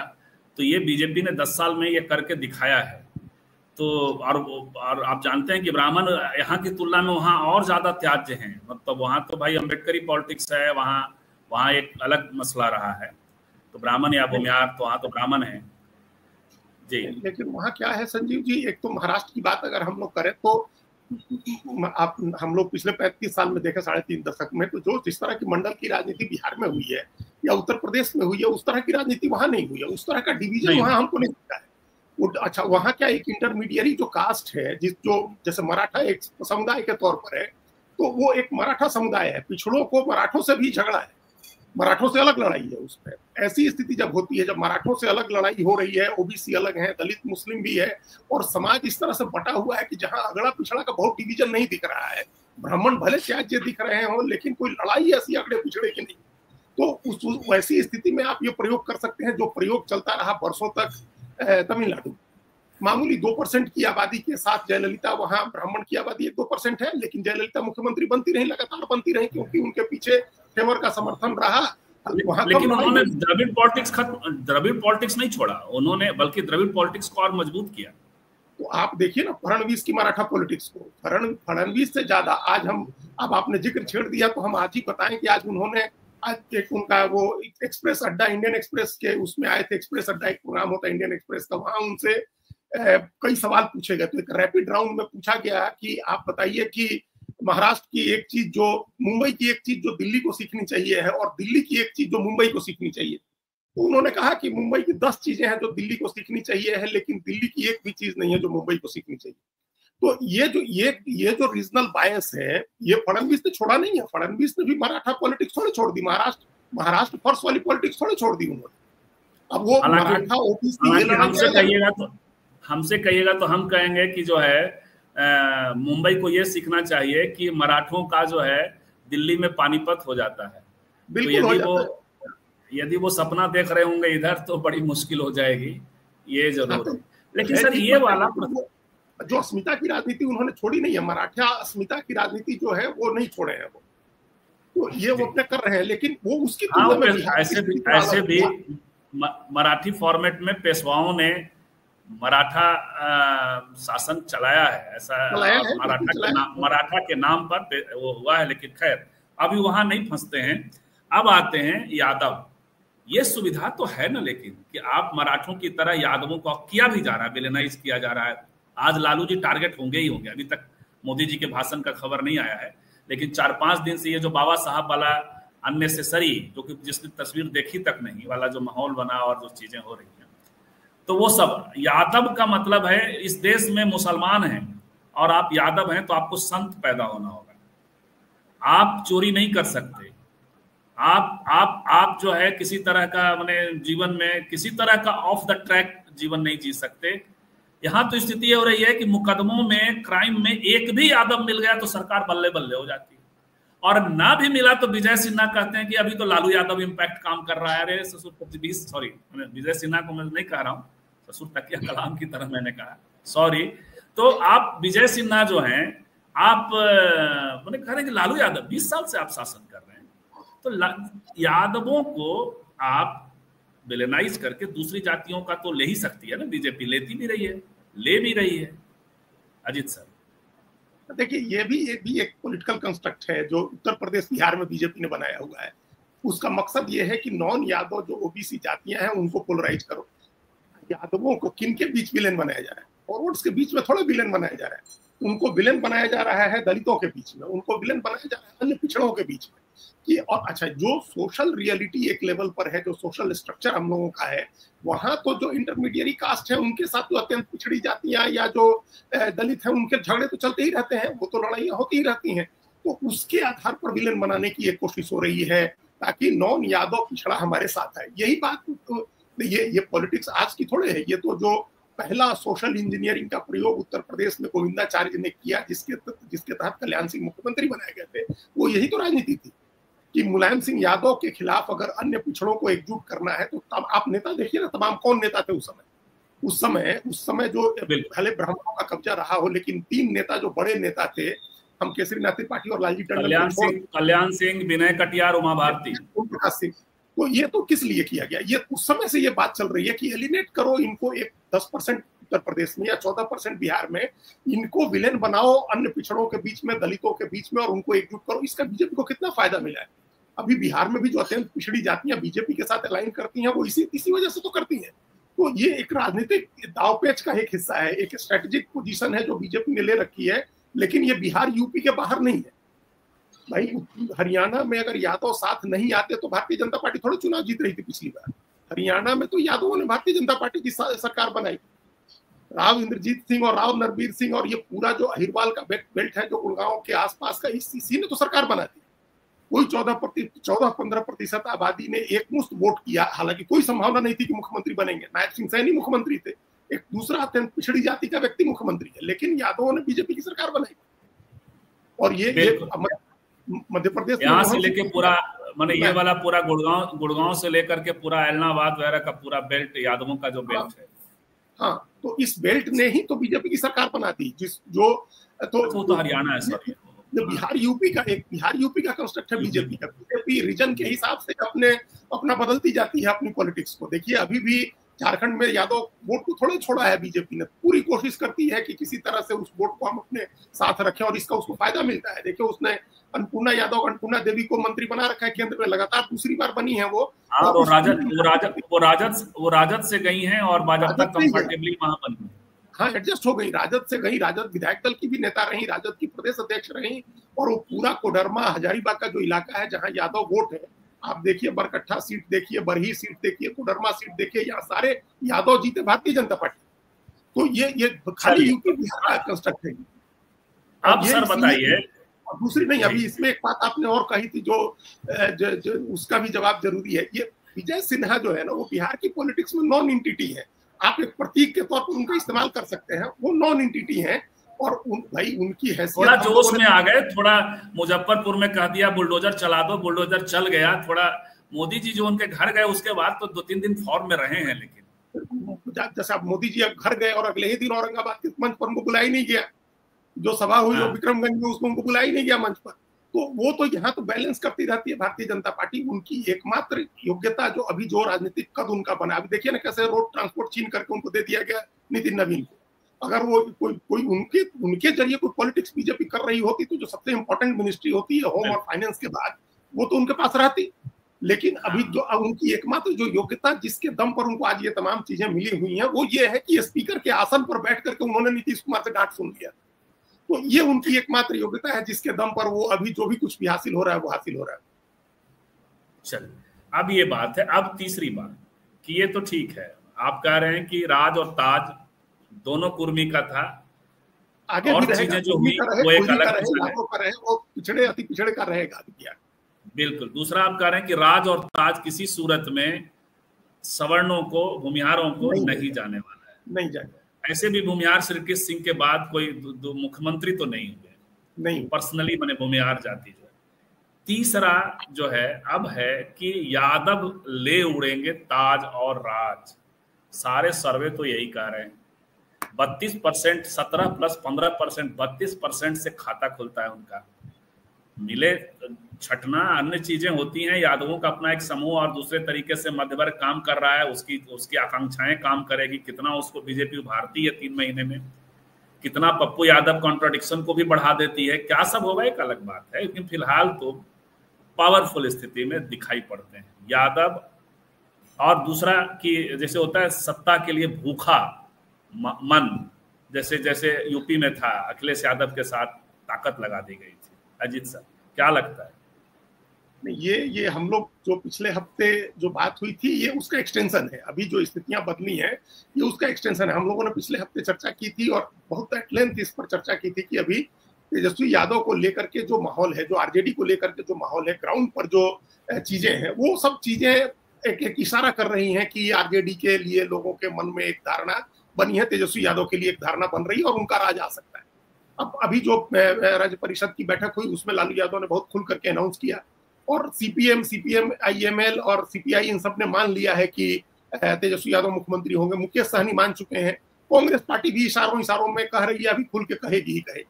तो ये बीजेपी ने 10 साल में ये करके दिखाया है। तो और आप जानते हैं कि ब्राह्मण यहाँ की तुलना में वहाँ और ज्यादा त्याज्य हैं, मतलब वहाँ तो भाई अम्बेडकरी पॉलिटिक्स है, वहाँ एक अलग मसला रहा है। तो ब्राह्मण या भूमिहार, तो वहाँ तो ब्राह्मण है। जी। लेकिन वहाँ क्या है संजीव जी, एक तो महाराष्ट्र की बात अगर हम लोग करें तो आप हम लोग पिछले 35 साल में देखे, 3.5 दशक में, तो जो जिस तरह की मंडल की राजनीति बिहार में हुई है या उत्तर प्रदेश में हुई है, उस तरह की राजनीति वहां नहीं हुई है, उस तरह का डिवीजन वहां हमको नहीं दिखता है। अच्छा, वहां क्या एक इंटरमीडियरी जो कास्ट है, जो जैसे मराठा एक समुदाय के तौर पर है, तो वो एक मराठा समुदाय है, पिछड़ों को मराठों से भी झगड़ा है, मराठों से अलग लड़ाई है उस पर। ऐसी स्थिति जब होती है, जब मराठों से अलग लड़ाई हो रही है, ओबीसी अलग है, दलित मुस्लिम भी है, और समाज इस तरह से बटा हुआ है कि जहां अगड़ा पिछड़ा का बहुत डिवीजन नहीं दिख रहा है, ब्राह्मण भले त्याज्य दिख रहे हो, लेकिन कोई लड़ाई ऐसी अगड़े पिछड़े की नहीं। तो वैसी स्थिति में आप ये प्रयोग कर सकते हैं जो प्रयोग चलता रहा वर्षों तक तमिलनाडु। मामूली 2% की आबादी के साथ जयललिता, वहां ब्राह्मण की आबादी 1-2% है, लेकिन जयललिता मुख्यमंत्री बनती रही, लगातार बनती रही, क्योंकि उनके पीछे फेवर का समर्थन रहा। लेकिन उन्होंने द्रविड़ पॉलिटिक्स नहीं छोड़ा उन्होंने, बल्कि द्रविड़ पॉलिटिक्स को और मजबूत किया। तो आप देखिए ना फडणवीस की मराठा पॉलिटिक्स को, फडणवीस से ज्यादा आज हम, अब आपने जिक्र छेड़ दिया तो हम आज ही बताएं कि आज उन्होंने, आज एक उनका वो एक्सप्रेस अड्डा, इंडियन एक्सप्रेस के उसमें आए थे, एक्सप्रेस अड्डा एक प्रोग्राम होता है इंडियन एक्सप्रेस का, वहां उनसे कई सवाल पूछे गए। तो एक रैपिड राउंड में पूछा गया कि आप बताइए कि महाराष्ट्र की एक चीज जो, मुंबई की एक चीज जो दिल्ली को सीखनी चाहिए है, और दिल्ली की एक चीज जो मुंबई को सीखनी चाहिए। तो उन्होंने कहा कि मुंबई की 10 चीजें हैं जो दिल्ली को सीखनी चाहिए है, लेकिन दिल्ली की एक भी चीज नहीं है जो मुंबई को सीखनी चाहिए। तो ये जो रीजनल बायस है, ये फडणवीस ने छोड़ा नहीं है। फडणवीस ने भी मराठा पॉलिटिक्स थोड़ी छोड़ दी, महाराष्ट्र फर्स्ट वाली पॉलिटिक्स थोड़ी छोड़ दी उन्होंने। अब वो मराठा ओबीसी, हमसे कहिएगा तो हम कहेंगे कि जो है मुंबई को ये सीखना चाहिए कि मराठों का जो है दिल्ली में पानीपत हो जाता है। तो यदि वो सपना देख रहे होंगे इधर, तो बड़ी मुश्किल हो जाएगी, ये जरूर है। लेकिन सर ये वाला जो अस्मिता की राजनीति उन्होंने छोड़ी नहीं है, मराठा अस्मिता की राजनीति जो है वो नहीं छोड़े हैं वो, तो ये वो अपने कर रहे हैं। लेकिन वो उसकी ऐसे भी मराठी फॉर्मेट में पेशवाओं ने मराठा शासन चलाया है, ऐसा मराठा के नाम पर वो हुआ है। लेकिन खैर अभी वहां नहीं फंसते हैं, अब आते हैं यादव। ये सुविधा तो है ना, लेकिन कि आप मराठों की तरह यादवों को किया भी जा रहा है, विलेनाइज किया जा रहा है। आज लालू जी टारगेट होंगे ही होंगे। अभी तक मोदी जी के भाषण का खबर नहीं आया है, लेकिन 4-5 दिन से ये जो बाबा साहब वाला अननेसेसरी, जो कि जिसकी तस्वीर देखी तक नहीं वाला जो माहौल बना और जो चीजें हो रही हैं, तो वो सब यादव का मतलब है इस देश में मुसलमान हैं और आप यादव हैं तो आपको संत पैदा होना होगा। आप चोरी नहीं कर सकते, आप जो है किसी तरह का माने जीवन में किसी तरह का ऑफ द ट्रैक जीवन नहीं जी सकते। यहाँ तो स्थिति हो रही है कि मुकदमों में, क्राइम में एक भी यादव मिल गया तो सरकार बल्ले बल्ले हो जाती है, और ना भी मिला तो विजय सिन्हा कहते हैं कि अभी तो लालू यादव इम्पैक्ट काम कर रहा है। अरे ससुर, सॉरी विजय सिन्हा को मैं नहीं कह रहा हूँ, ससुर तकिया कलाम की तरह मैंने कहा, सॉरी। तो आप विजय सिन्हा जो हैं, आप मैंने कह रहे हैं कि लालू यादव 20 साल से आप शासन कर रहे हैं, तो यादवों को आप विलेनाइज करके दूसरी जातियों का तो ले ही सकती है ना, बीजेपी लेती भी रही है, ले भी रही है। अजीत सर देखिए, ये भी एक पॉलिटिकल कंस्ट्रक्ट है जो उत्तर प्रदेश बिहार में बीजेपी ने बनाया हुआ है। उसका मकसद ये है कि नॉन यादव जो ओबीसी जातियां हैं उनको पोलराइज करो। यादवों को किन के बीच विलेन बनाया जा रहा है, फॉरवर्ड्स के बीच में थोड़ा विलेन बनाया जा रहा है, उनको विलेन बनाया जा रहा है दलितों के बीच में, उनको विलेन बनाया जा रहा है अन्य पिछड़ों के बीच में। कि और अच्छा, जो सोशल रियलिटी एक लेवल पर है, जो सोशल स्ट्रक्चर हम लोगों का है, वहां तो जो इंटरमीडिएरी कास्ट है उनके साथ जो अत्यंत पिछड़ी जातियां या जो दलित है, उनके झगड़े तो चलते ही रहते हैं, वो तो लड़ाइयां होती ही रहती हैं। तो उसके आधार पर विलेन बनाने की एक कोशिश हो रही है ताकि नॉन यादव पिछड़ा हमारे साथ है। यही बात तो, ये पॉलिटिक्स आज की थोड़े है, ये तो जो पहला सोशल इंजीनियरिंग का प्रयोग उत्तर प्रदेश में गोविंदाचार्य ने किया, जिसके तहत कल्याण सिंह मुख्यमंत्री बनाए गए थे, वो यही तो राजनीति थी कि मुलायम सिंह यादव के खिलाफ अगर अन्य पिछड़ों को एकजुट करना है तो तब आप नेता देखिए ना, तमाम कौन नेता थे उस समय जो भले ब्राह्मणों का कब्जा रहा हो, लेकिन 3 नेता जो बड़े नेता थे, हम केसरीनाथ त्रिपाठी और लालजी टंडन, कल्याण सिंह, विनय कटियार, उमा भारती, ओमप्रकाश सिंह। तो ये तो किस लिए किया गया? ये उस समय से ये बात चल रही है कि एलिमिनेट करो इनको, एक 10% उत्तर प्रदेश में या 14% बिहार में, इनको विलेन बनाओ अन्य पिछड़ों के बीच में, दलितों के बीच में, और उनको एकजुट करो। इसका बीजेपी को कितना फायदा मिला है? अभी बिहार में भी जो अत्यंत पिछड़ी जातियां बीजेपी के साथ अलाइन करती हैं, वो इसी वजह से तो करती हैं। तो तो ये एक राजनीतिक दावपेच का एक हिस्सा है, एक स्ट्रेटेजिक पोजीशन है जो बीजेपी ने ले रखी है। लेकिन ये बिहार यूपी के बाहर नहीं है भाई। हरियाणा में अगर यादव साथ नहीं आते तो भारतीय जनता पार्टी थोड़ी चुनाव जीत रही थी पिछली बार। हरियाणा में तो यादवों ने भारतीय जनता पार्टी की सरकार बनाई। राव इंद्रजीत सिंह और राव नरबीर सिंह और ये पूरा जो अहिरवाल का बेल्ट है जो गुड़गांव के आसपास का, इसी ने तो सरकार बना दी। कोई 14-15% आबादी ने एकमुश्त वोट किया। हालांकि कोई संभावना नहीं थी कि मुख्यमंत्री बनेंगे। नायब सिंह सैनी मुख्यमंत्री थे, एक दूसरा अत्यंत पिछड़ी जाति का व्यक्ति मुख्यमंत्री है, लेकिन यादवों ने बीजेपी की सरकार बनाई। और ये मध्य प्रदेश यहाँ से लेके पूरा माने ये वाला पूरा गुड़गांव से लेकर के पूरा एलनाबाद वगैरह का पूरा बेल्ट यादवों का जो बेल्ट है। हाँ, तो इस बेल्ट ने ही तो बीजेपी की सरकार बना दी। तो हरियाणा है सर, बिहार यूपी का कंस्ट्रक्ट है बीजेपी का। बीजेपी रीजन के हिसाब से अपना बदलती जाती है अपनी पॉलिटिक्स को। देखिए अभी भी झारखंड में यादव वोट को थोड़ा छोड़ा है, बीजेपी ने पूरी कोशिश करती है कि किसी तरह से उस वोट को हम अपने साथ रखें और इसका उसको फायदा मिलता है। देखिए उसने अन्नपूर्णा देवी को मंत्री बना रखा है केंद्र में, लगातार दूसरी बार बनी है वो। वो राजद से गई हैं और भाजपा कंफर्टेबली वहां बनी। हाँ, एडजस्ट हो गई, राजद से गई। राजद विधायक दल की भी नेता रही, राजद की प्रदेश अध्यक्ष रही। और वो पूरा कोडरमा हजारीबाग का जो इलाका है जहाँ यादव वोट है, आप देखिए बरकट्ठा सीट देखिए, बरही सीट देखिए, कोडरमा सीट देखिए, यहाँ सारे यादव जीते भारतीय जनता पार्टी। तो ये खाली यूपी बिहार का कंस्ट्रक्ट है। अब सर बताइए, दूसरी नहीं, अभी इसमें एक बात आपने और कही थी जो उसका भी जवाब जरूरी है। ये विजय सिन्हा जो है ना, वो बिहार की पॉलिटिक्स में नॉन एंटिटी है। आप एक प्रतीक के तौर पर उनका इस्तेमाल कर सकते हैं, वो नॉन एंटिटी है। और भाई उनकी हैसियत, थोड़ा जोश में आ गए, थोड़ा मुजफ्फरपुर में कह दिया बुलडोजर चला दो, बुलडोजर चल गया। थोड़ा मोदी जी जो उनके घर गए उसके बाद तो 2-3 दिन फॉर्म में रहे हैं। लेकिन जैसे आप मोदी जी घर गए और अगले ही दिन औरंगाबाद के मंच पर उनको बुलाया नहीं गया। जो सभा हुई वो विक्रमगंज में, उसको उनको बुलाया नहीं गया मंच पर। तो वो तो यहाँ तो बैलेंस करती रहती है भारतीय जनता पार्टी। उनकी एकमात्र योग्यता जो अभी जो राजनीतिक कद उनका बना, अभी देखिए ना कैसे रोड ट्रांसपोर्ट छीन करके उनको दे दिया गया नितिन नवीन को। अगर वो कोई उनके जरिए कोई पॉलिटिक्स बीजेपी कर रही होती तो जो सबसे इंपॉर्टेंट मिनिस्ट्री होती है होम और फाइनेंस के बाद, वो तो उनके पास रहती। लेकिन अभी जो उनकी एकमात्र जो योग्यता जिसके दम पर उनको आज ये तमाम चीजें मिली हुई हैं, वो ये है कि स्पीकर के आसन पर बैठ करके उन्होंने नीतीश कुमार से डांट सुन लिया। तो ये उनकी एकमात्र योग्यता है जिसके दम पर वो अभी जो भी कुछ भी हासिल हो रहा है वो हासिल हो रहा है। चल, अब ये बात है। अब तीसरी बात कि ये तो ठीक है, आप कह रहे हैं कि राज और ताज दोनों कुर्मी का था, आगे और भी रहेगा, चीजें जो हुई वो एक अलग रहे, वो पिछड़े अति पिछड़े का रहेगा। बिल्कुल। दूसरा आप कह रहे हैं कि राज और ताज किसी सूरत में सवर्णों को, भूमिहारों को नहीं जाने वाला है, नहीं जाने। ऐसे भी भूमिहार श्री कृष्ण सिंह के बाद कोई मुख्यमंत्री तो नहीं हुए, नहीं पर्सनली मैंने भूमिहार जाति जो है। तीसरा जो है अब है कि यादव ले उड़ेंगे ताज और राज। सारे सर्वे तो यही कह रहे हैं। 32%, 17 + 15%, 32% से खाता खुलता है उनका। मिले छटना, अन्य चीजें होती हैं। यादवों का अपना एक समूह और दूसरे तरीके से मध्य वर्ग काम कर रहा है, उसकी आकांक्षाएं काम करेगी। कितना उसको बीजेपी उभारती है 3 महीने में, कितना पप्पू यादव कॉन्ट्राडिक्शन को भी बढ़ा देती है, क्या सब होगा एक अलग बात है। लेकिन फिलहाल तो पावरफुल स्थिति में दिखाई पड़ते हैं यादव। और दूसरा कि जैसे होता है सत्ता के लिए भूखा मन, जैसे जैसे यूपी में था, अखिलेश यादव के साथ ताकत लगा दी गई थी। अजीत सर क्या लगता है? ये हम लोग जो पिछले हफ्ते जो बात हुई थी, ये उसका एक्सटेंशन है। अभी जो स्थितियां बदली हैं ये उसका एक्सटेंशन है। हम लोगों ने पिछले हफ्ते चर्चा की थी और बहुत एट लेंथ इस पर चर्चा की थी कि अभी तेजस्वी यादव को लेकर के जो माहौल है, जो आरजेडी को लेकर के जो माहौल है, ग्राउंड पर जो चीजें हैं, वो सब चीजें एक इशारा कर रही हैं कि आरजेडी के लिए लोगों के मन में एक धारणा बनी है, तेजस्वी यादव के लिए एक धारणा बन रही है और उनका राज आ सकता है। अब अभी जो राज्य परिषद की बैठक हुई उसमें लालू यादव ने बहुत खुल करके अनाउंस किया और सीपीएम, आईएमएल और सीपीआई इन सब ने मान लिया है कि तेजस्वी यादव मुख्यमंत्री होंगे। मुकेश सहनी मान चुके हैं। कांग्रेस पार्टी भी इशारों में कह रही है, अभी खुल के कहेगी ही कहे।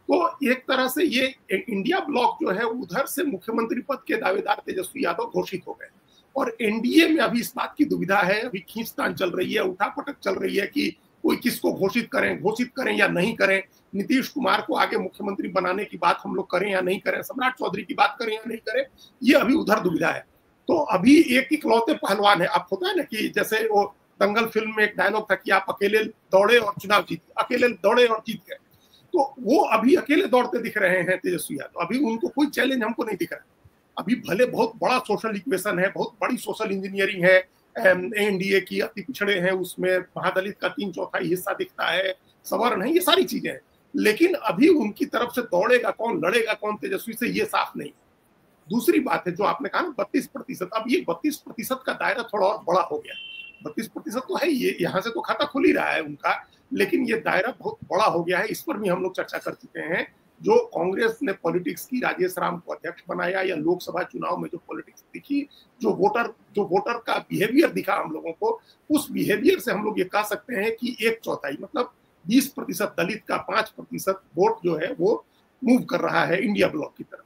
तो एक तरह से ये इंडिया ब्लॉक जो है उधर से मुख्यमंत्री पद के दावेदार तेजस्वी यादव घोषित हो गए और एनडीए में अभी इस बात की दुविधा है, अभी खींचतान चल रही है, उठापटक चल रही है कि कोई किसको घोषित करें या नहीं करें। नीतीश कुमार को आगे मुख्यमंत्री बनाने की बात हम लोग करें या नहीं करें, सम्राट चौधरी की बात करें या नहीं करें, ये अभी उधर दुविधा है। तो अभी एक इकलौते पहलवान है। अब होता है ना कि जैसे वो दंगल फिल्म में एक डायलॉग था कि आप अकेले दौड़े और चुनाव जीत, अकेले दौड़े और जीत गए। तो वो अभी अकेले दौड़ते दिख रहे हैं तेजस्वी यादव, अभी उनको कोई चैलेंज हमको नहीं दिख रहा है। अभी भले बहुत बड़ा सोशल इक्वेशन है, बहुत बड़ी सोशल इंजीनियरिंग है, एनडीए की अति पिछड़े हैं, उसमें महादलित का 3/4 हिस्सा दिखता है, सवर्ण है, ये सारी चीजें हैं, लेकिन अभी उनकी तरफ से दौड़ेगा कौन, लड़ेगा कौन तेजस्वी से, ये साफ नहीं। दूसरी बात है जो आपने कहा ना 32%, अब ये 32% का दायरा थोड़ा और बड़ा हो गया। 32% तो है, ये यहाँ से तो खाता खुल ही रहा है उनका, लेकिन ये दायरा बहुत बड़ा हो गया है। इस पर भी हम लोग चर्चा कर चुके हैं। जो कांग्रेस ने पॉलिटिक्स की, राजेश राम को अध्यक्ष बनाया, या लोकसभा चुनाव में जो पॉलिटिक्स दिखी, जो वोटर का बिहेवियर दिखा हम लोगों को, उस बिहेवियर से हम लोग ये कह सकते हैं कि 1/4 मतलब 20% दलित का 5% वोट जो है वो मूव कर रहा है इंडिया ब्लॉक की तरफ।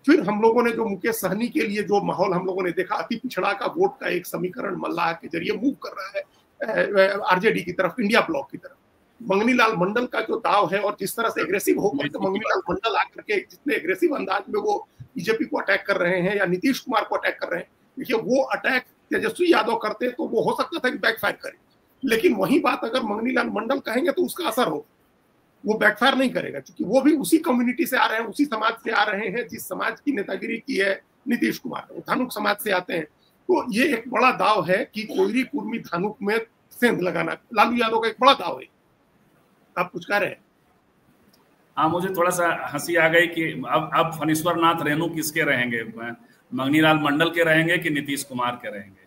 फिर हम लोगों ने जो मुकेश सहनी के लिए जो माहौल हम लोगों ने देखा, अति पिछड़ा का वोट का एक समीकरण मल्लाह के जरिए मूव कर रहा है आरजेडी की तरफ, इंडिया ब्लॉक की तरफ। मंगनी लाल मंडल का जो दाव है, और जिस तरह से एग्रेसिव होकर के मंगनी लाल मंडल आकर के जितने एग्रेसिव अंदाज में वो बीजेपी को अटैक कर रहे हैं या नीतीश कुमार को अटैक कर रहे हैं, देखिए वो अटैक तेजस्वी यादव करते तो वो हो सकता था कि बैकफायर करे, लेकिन वही बात अगर मंगनी लाल मंडल कहेंगे तो उसका असर हो, वो बैकफायर नहीं करेगा, क्योंकि वो भी उसी कम्युनिटी से आ रहे हैं, उसी समाज से आ रहे हैं जिस समाज की नेतागिरी की है नीतीश कुमार, वो धानुक समाज से आते हैं। तो ये एक बड़ा दाव है कि कोयरी कुर्मी धानुक में सेंध लगाना लालू यादव का एक बड़ा दाव है। आप कुछ कह रहे हैं? हाँ, मुझे थोड़ा सा हंसी आ गई कि अब फणीश्वर नाथ रेणु किसके रहेंगे, मंगनी लाल मंडल के रहेंगे कि नीतीश कुमार के रहेंगे,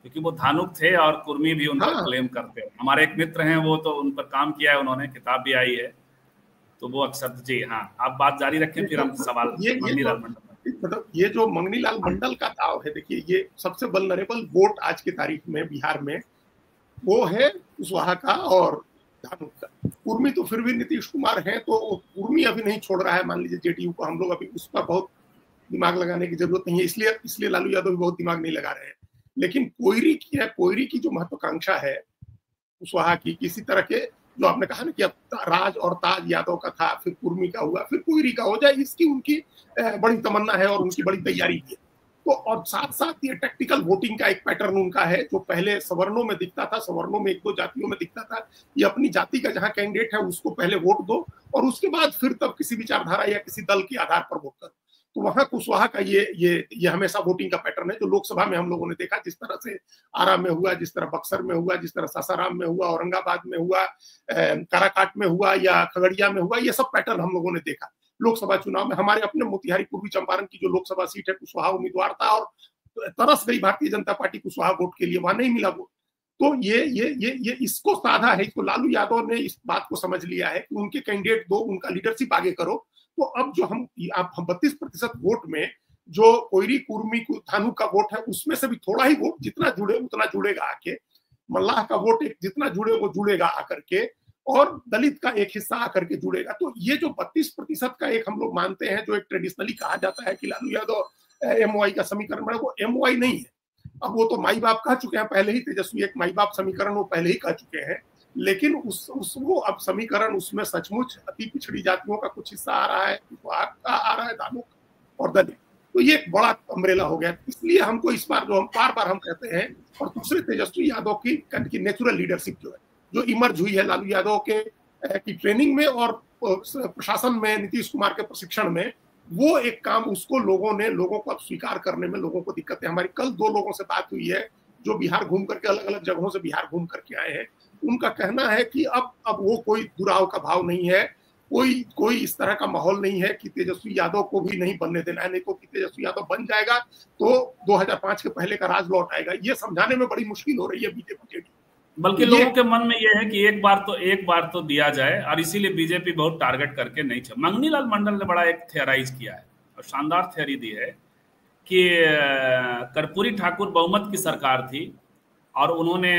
क्योंकि वो धानुक थे और कुर्मी भी उन पर क्लेम करते हैं। हमारे एक मित्र हैं, वो तो उन पर काम किया है उन्होंने, किताब भी आई है, तो वो अक्सर जी। हाँ, आप बात जारी रखें, फिर हम सवाल मंगनी लाल मंडल। मतलब ये जो मंगनी लाल मंडल का दाव है, देखिए ये सबसे वल्नरेबल वोट आज की तारीख में बिहार में वो है कुशवाहा का और धानुक का। कुर्मी तो फिर भी नीतीश कुमार हैं, तो कुर्मी अभी नहीं छोड़ रहा है, मान लीजिए जेडीयू को, हम लोग अभी उस पर बहुत दिमाग लगाने की जरूरत नहीं है, इसलिए लालू यादव भी बहुत दिमाग नहीं लगा रहे हैं। लेकिन कोयरी की जो महत्वाकांक्षा है कुशवाहा की, किसी तरह के जो आपने कहा ना कि अब राज और ताज यादव का था, फिर कुर्मी का हुआ, फिर कोयरी का हो जाए, इसकी उनकी बड़ी तमन्ना है और उनकी बड़ी तैयारी भी है। तो और साथ साथ ये टैक्टिकल वोटिंग का एक पैटर्न उनका है, जो पहले सवर्णों में दिखता था, सवर्णों में 1-2 जातियों में दिखता था, ये अपनी जाति का जहां कैंडिडेट है उसको पहले वोट दो और उसके बाद फिर तब किसी विचारधारा या किसी दल के आधार पर वोट करो। तो वहां कुशवाहा का ये हमेशा वोटिंग का पैटर्न है, जो लोकसभा में हम लोगों ने देखा, जिस तरह से आरा में हुआ, जिस तरह बक्सर में हुआ, जिस तरह सासाराम में हुआ, औरंगाबाद में हुआ, काराकाट में हुआ या खगड़िया में हुआ, ये सब पैटर्न हम लोगों ने देखा। लोकसभा चुनाव में हमारे अपने मोतिहारी पूर्वी चंपारण की जो लोकसभा सीट है, कुशवाहा उम्मीदवार था और तरस गई भारतीय जनता पार्टी कुशवाहा वोट के लिए, वहां नहीं मिला वोट। तो ये इसको साधा है, इसको लालू यादव ने इस बात को समझ लिया है कि उनके कैंडिडेट दो, उनका लीडरशिप आगे करो। तो अब जो हम 32% वोट में जो कोयरी कुर्मी धानुक का वोट है, उसमें से भी थोड़ा ही वोट जितना जुड़े उतना जुड़ेगा आके, मल्लाह का वोट एक जितना जुड़े वो जुड़ेगा आकर के, और दलित का एक हिस्सा आकर के जुड़ेगा। तो ये जो 32% का एक हम लोग मानते हैं, जो एक ट्रेडिशनली कहा जाता है कि लालू यादव एमओआई का समीकरण बना, वो एमओआई नहीं है। अब वो तो माई बाप कह चुके हैं पहले ही, तेजस्वी एक माई बाप समीकरण वो पहले ही कह चुके हैं, लेकिन वो अब समीकरण उसमें सचमुच अति पिछड़ी जातियों का कुछ हिस्सा आ रहा है, आ रहा है धानुक और दलित। तो ये एक बड़ा अम्ब्रेला हो गया। इसलिए हमको इस बार जो हम बार हम कहते हैं, और दूसरे तेजस्वी यादव की नेचुरल लीडरशिप जो है, जो इमर्ज हुई है लालू यादव की ट्रेनिंग में और प्रशासन में, नीतीश कुमार के प्रशिक्षण में, वो एक काम उसको लोगों को अब स्वीकार करने में लोगों को दिक्कत है। हमारी कल 2 लोगों से बात हुई है जो बिहार घूम करके, अलग अलग जगहों से बिहार घूम करके आए हैं। उनका कहना है कि अब वो कोई दुराव का भाव नहीं है, कोई इस तरह का माहौल नहीं है कि तेजस्वी यादव को भी नहीं बनने देना है, नहीं तो कि तेजस्वी यादव बन जाएगा तो 2005 के पहले का राज लौट आएगा। ये समझाने में बड़ी मुश्किल हो रही है बीजेपी की। बल्कि लोगों के मन में यह है कि एक बार तो दिया जाए, और इसीलिए बीजेपी बहुत टारगेट करके नहीं चल। मंगनी लाल मंडल ने बड़ा एक थियराइज किया है और शानदार थियरी दी है कि कर्पूरी ठाकुर बहुमत की सरकार थी और उन्होंने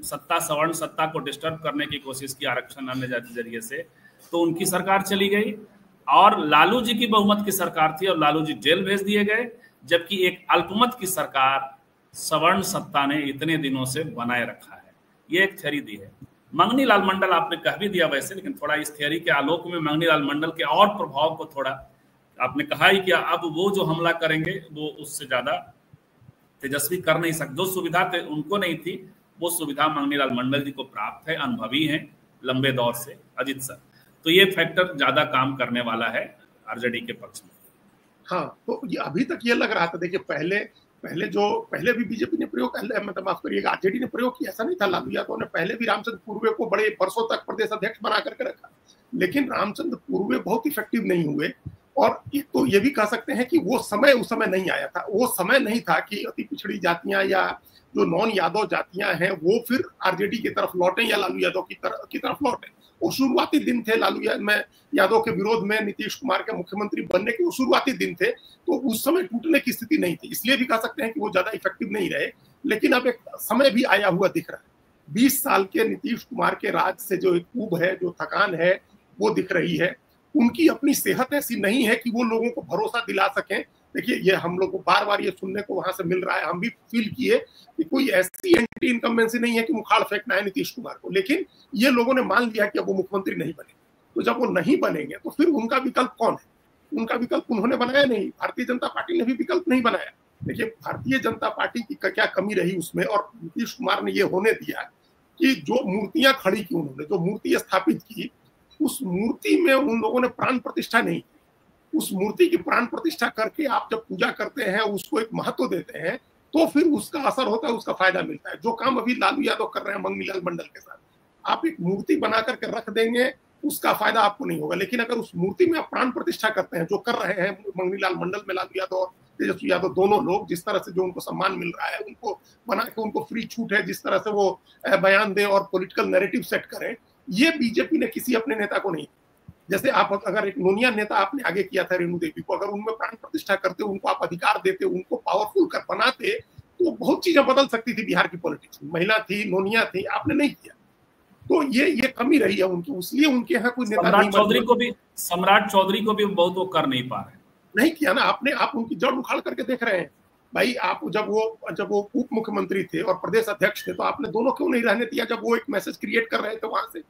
सवर्ण सत्ता को डिस्टर्ब करने की कोशिश की आरक्षण अन्य जाति जरिए से, तो उनकी सरकार चली गई। और लालू जी की बहुमत की सरकार थी और लालू जी जेल भेज दिए गए, जबकि एक अल्पमत की सरकार सवर्ण सत्ता ने इतने दिनों से बनाए रखा है। ये एक थियरी दी है। मंगनी लाल मंडल आपने कह भी दिया वैसे, लेकिन थोड़ा इस थियरी के आलोक में मंगनी लाल मंडल के और प्रभाव को थोड़ा आपने कहा ही कि अब वो जो हमला करेंगे वो उससे ज्यादा तेजस्वी कर नहीं सकते। जो सुविधा उनको नहीं थी वो सुविधा मंगनीलाल मंडल जी को प्राप्त है, अनुभवी हैं लंबे दौर से अजित सर, तो ये फैक्टर ज्यादा काम करने वाला है आरजेडी के पक्ष में। हाँ, तो ये अभी तक ये लग रहा था, देखिए पहले भी बीजेपी ने प्रयोग, मतलब माफ करिएगा, आरजेडी ने प्रयोग किया, ऐसा नहीं था। लालू यादव ने पहले भी रामचंद्र पूर्वे को बड़े वर्षों तक प्रदेश अध्यक्ष बना करके रखा, लेकिन रामचंद्र पूर्वे बहुत इफेक्टिव नहीं हुए। और एक तो ये भी कह सकते हैं कि वो समय उस समय नहीं आया था, वो समय नहीं था कि अति पिछड़ी जातियां या जो नॉन यादव जातियां हैं वो फिर आरजेडी की तरफ लौटे या लालू यादव की तरफ लौटे। वो शुरुआती दिन थे लालू यादव के विरोध में नीतीश कुमार के मुख्यमंत्री बनने के, वो शुरुआती दिन थे, तो उस समय टूटने की स्थिति नहीं थी, इसलिए भी कह सकते हैं कि वो ज्यादा इफेक्टिव नहीं रहे। लेकिन अब एक समय भी आया हुआ दिख रहा है। 20 साल के नीतीश कुमार के राज से जो एक ऊब है, जो थकान है, वो दिख रही है। उनकी अपनी सेहत ऐसी नहीं है कि वो लोगों को भरोसा दिला सकें। देखिए, ये हम लोग को बार बार ये सुनने को वहां से मिल रहा है, हम भी फील किए कि कोई ऐसी एंटी इनकम्बेंसी नहीं है कि मुखाड़ फेंकना है नीतीश कुमार को, लेकिन ये लोगों ने मान लिया कि अब वो मुख्यमंत्री नहीं बने। तो जब वो नहीं बनेंगे तो फिर उनका विकल्प कौन है? उनका विकल्प उन्होंने बनाया नहीं, भारतीय जनता पार्टी ने भी विकल्प नहीं बनाया। देखिए, भारतीय जनता पार्टी की क्या कमी रही उसमें, और नीतीश कुमार ने ये होने दिया कि जो मूर्तियां खड़ी की उन्होंने, जो मूर्ति स्थापित की, उस मूर्ति में उन लोगों ने प्राण प्रतिष्ठा नहीं की। उस मूर्ति की प्राण प्रतिष्ठा करके आप जब पूजा करते हैं, उसको एक महत्व देते हैं, तो फिर उसका असर होता है, उसका फायदा मिलता है। जो काम अभी लालू यादव कर रहे हैं मंगनीलाल मंडल के साथ, आप एक मूर्ति बना करके रख देंगे, उसका फायदा आपको नहीं होगा। लेकिन अगर उस मूर्ति में आप प्राण प्रतिष्ठा करते हैं, जो कर रहे हैं मंगनीलाल मंडल में लालू यादव और तेजस्वी यादव दोनों लोग, जिस तरह से जो उनको सम्मान मिल रहा है, उनको बना के उनको फ्री छूट है, जिस तरह से वो बयान दें और पॉलिटिकल नैरेटिव सेट करें, ये बीजेपी ने किसी अपने नेता को नहीं। जैसे आप अगर एक नोनिया नेता आपने आगे किया था रेणु देवी को, अगर उनमें प्राण प्रतिष्ठा करते, उनको आप अधिकार देते, उनको पावरफुल कर बनाते, तो बहुत चीजें बदल सकती थी बिहार की पॉलिटिक्स में। महिला थी, नोनिया थी, आपने नहीं किया, तो ये कमी रही है उनकी, इसलिए उनके यहाँ कोई नेता नहीं। सम्राट चौधरी को भी बहुत वो कर नहीं पा रहे, नहीं किया ना आपने। आप उनकी जड़ उखाड़ करके देख रहे हैं भाई। आप जब वो उप मुख्यमंत्री थे और प्रदेश अध्यक्ष थे, तो आपने दोनों क्यों नहीं रहने दिया जब वो एक मैसेज क्रिएट कर रहे थे वहां से?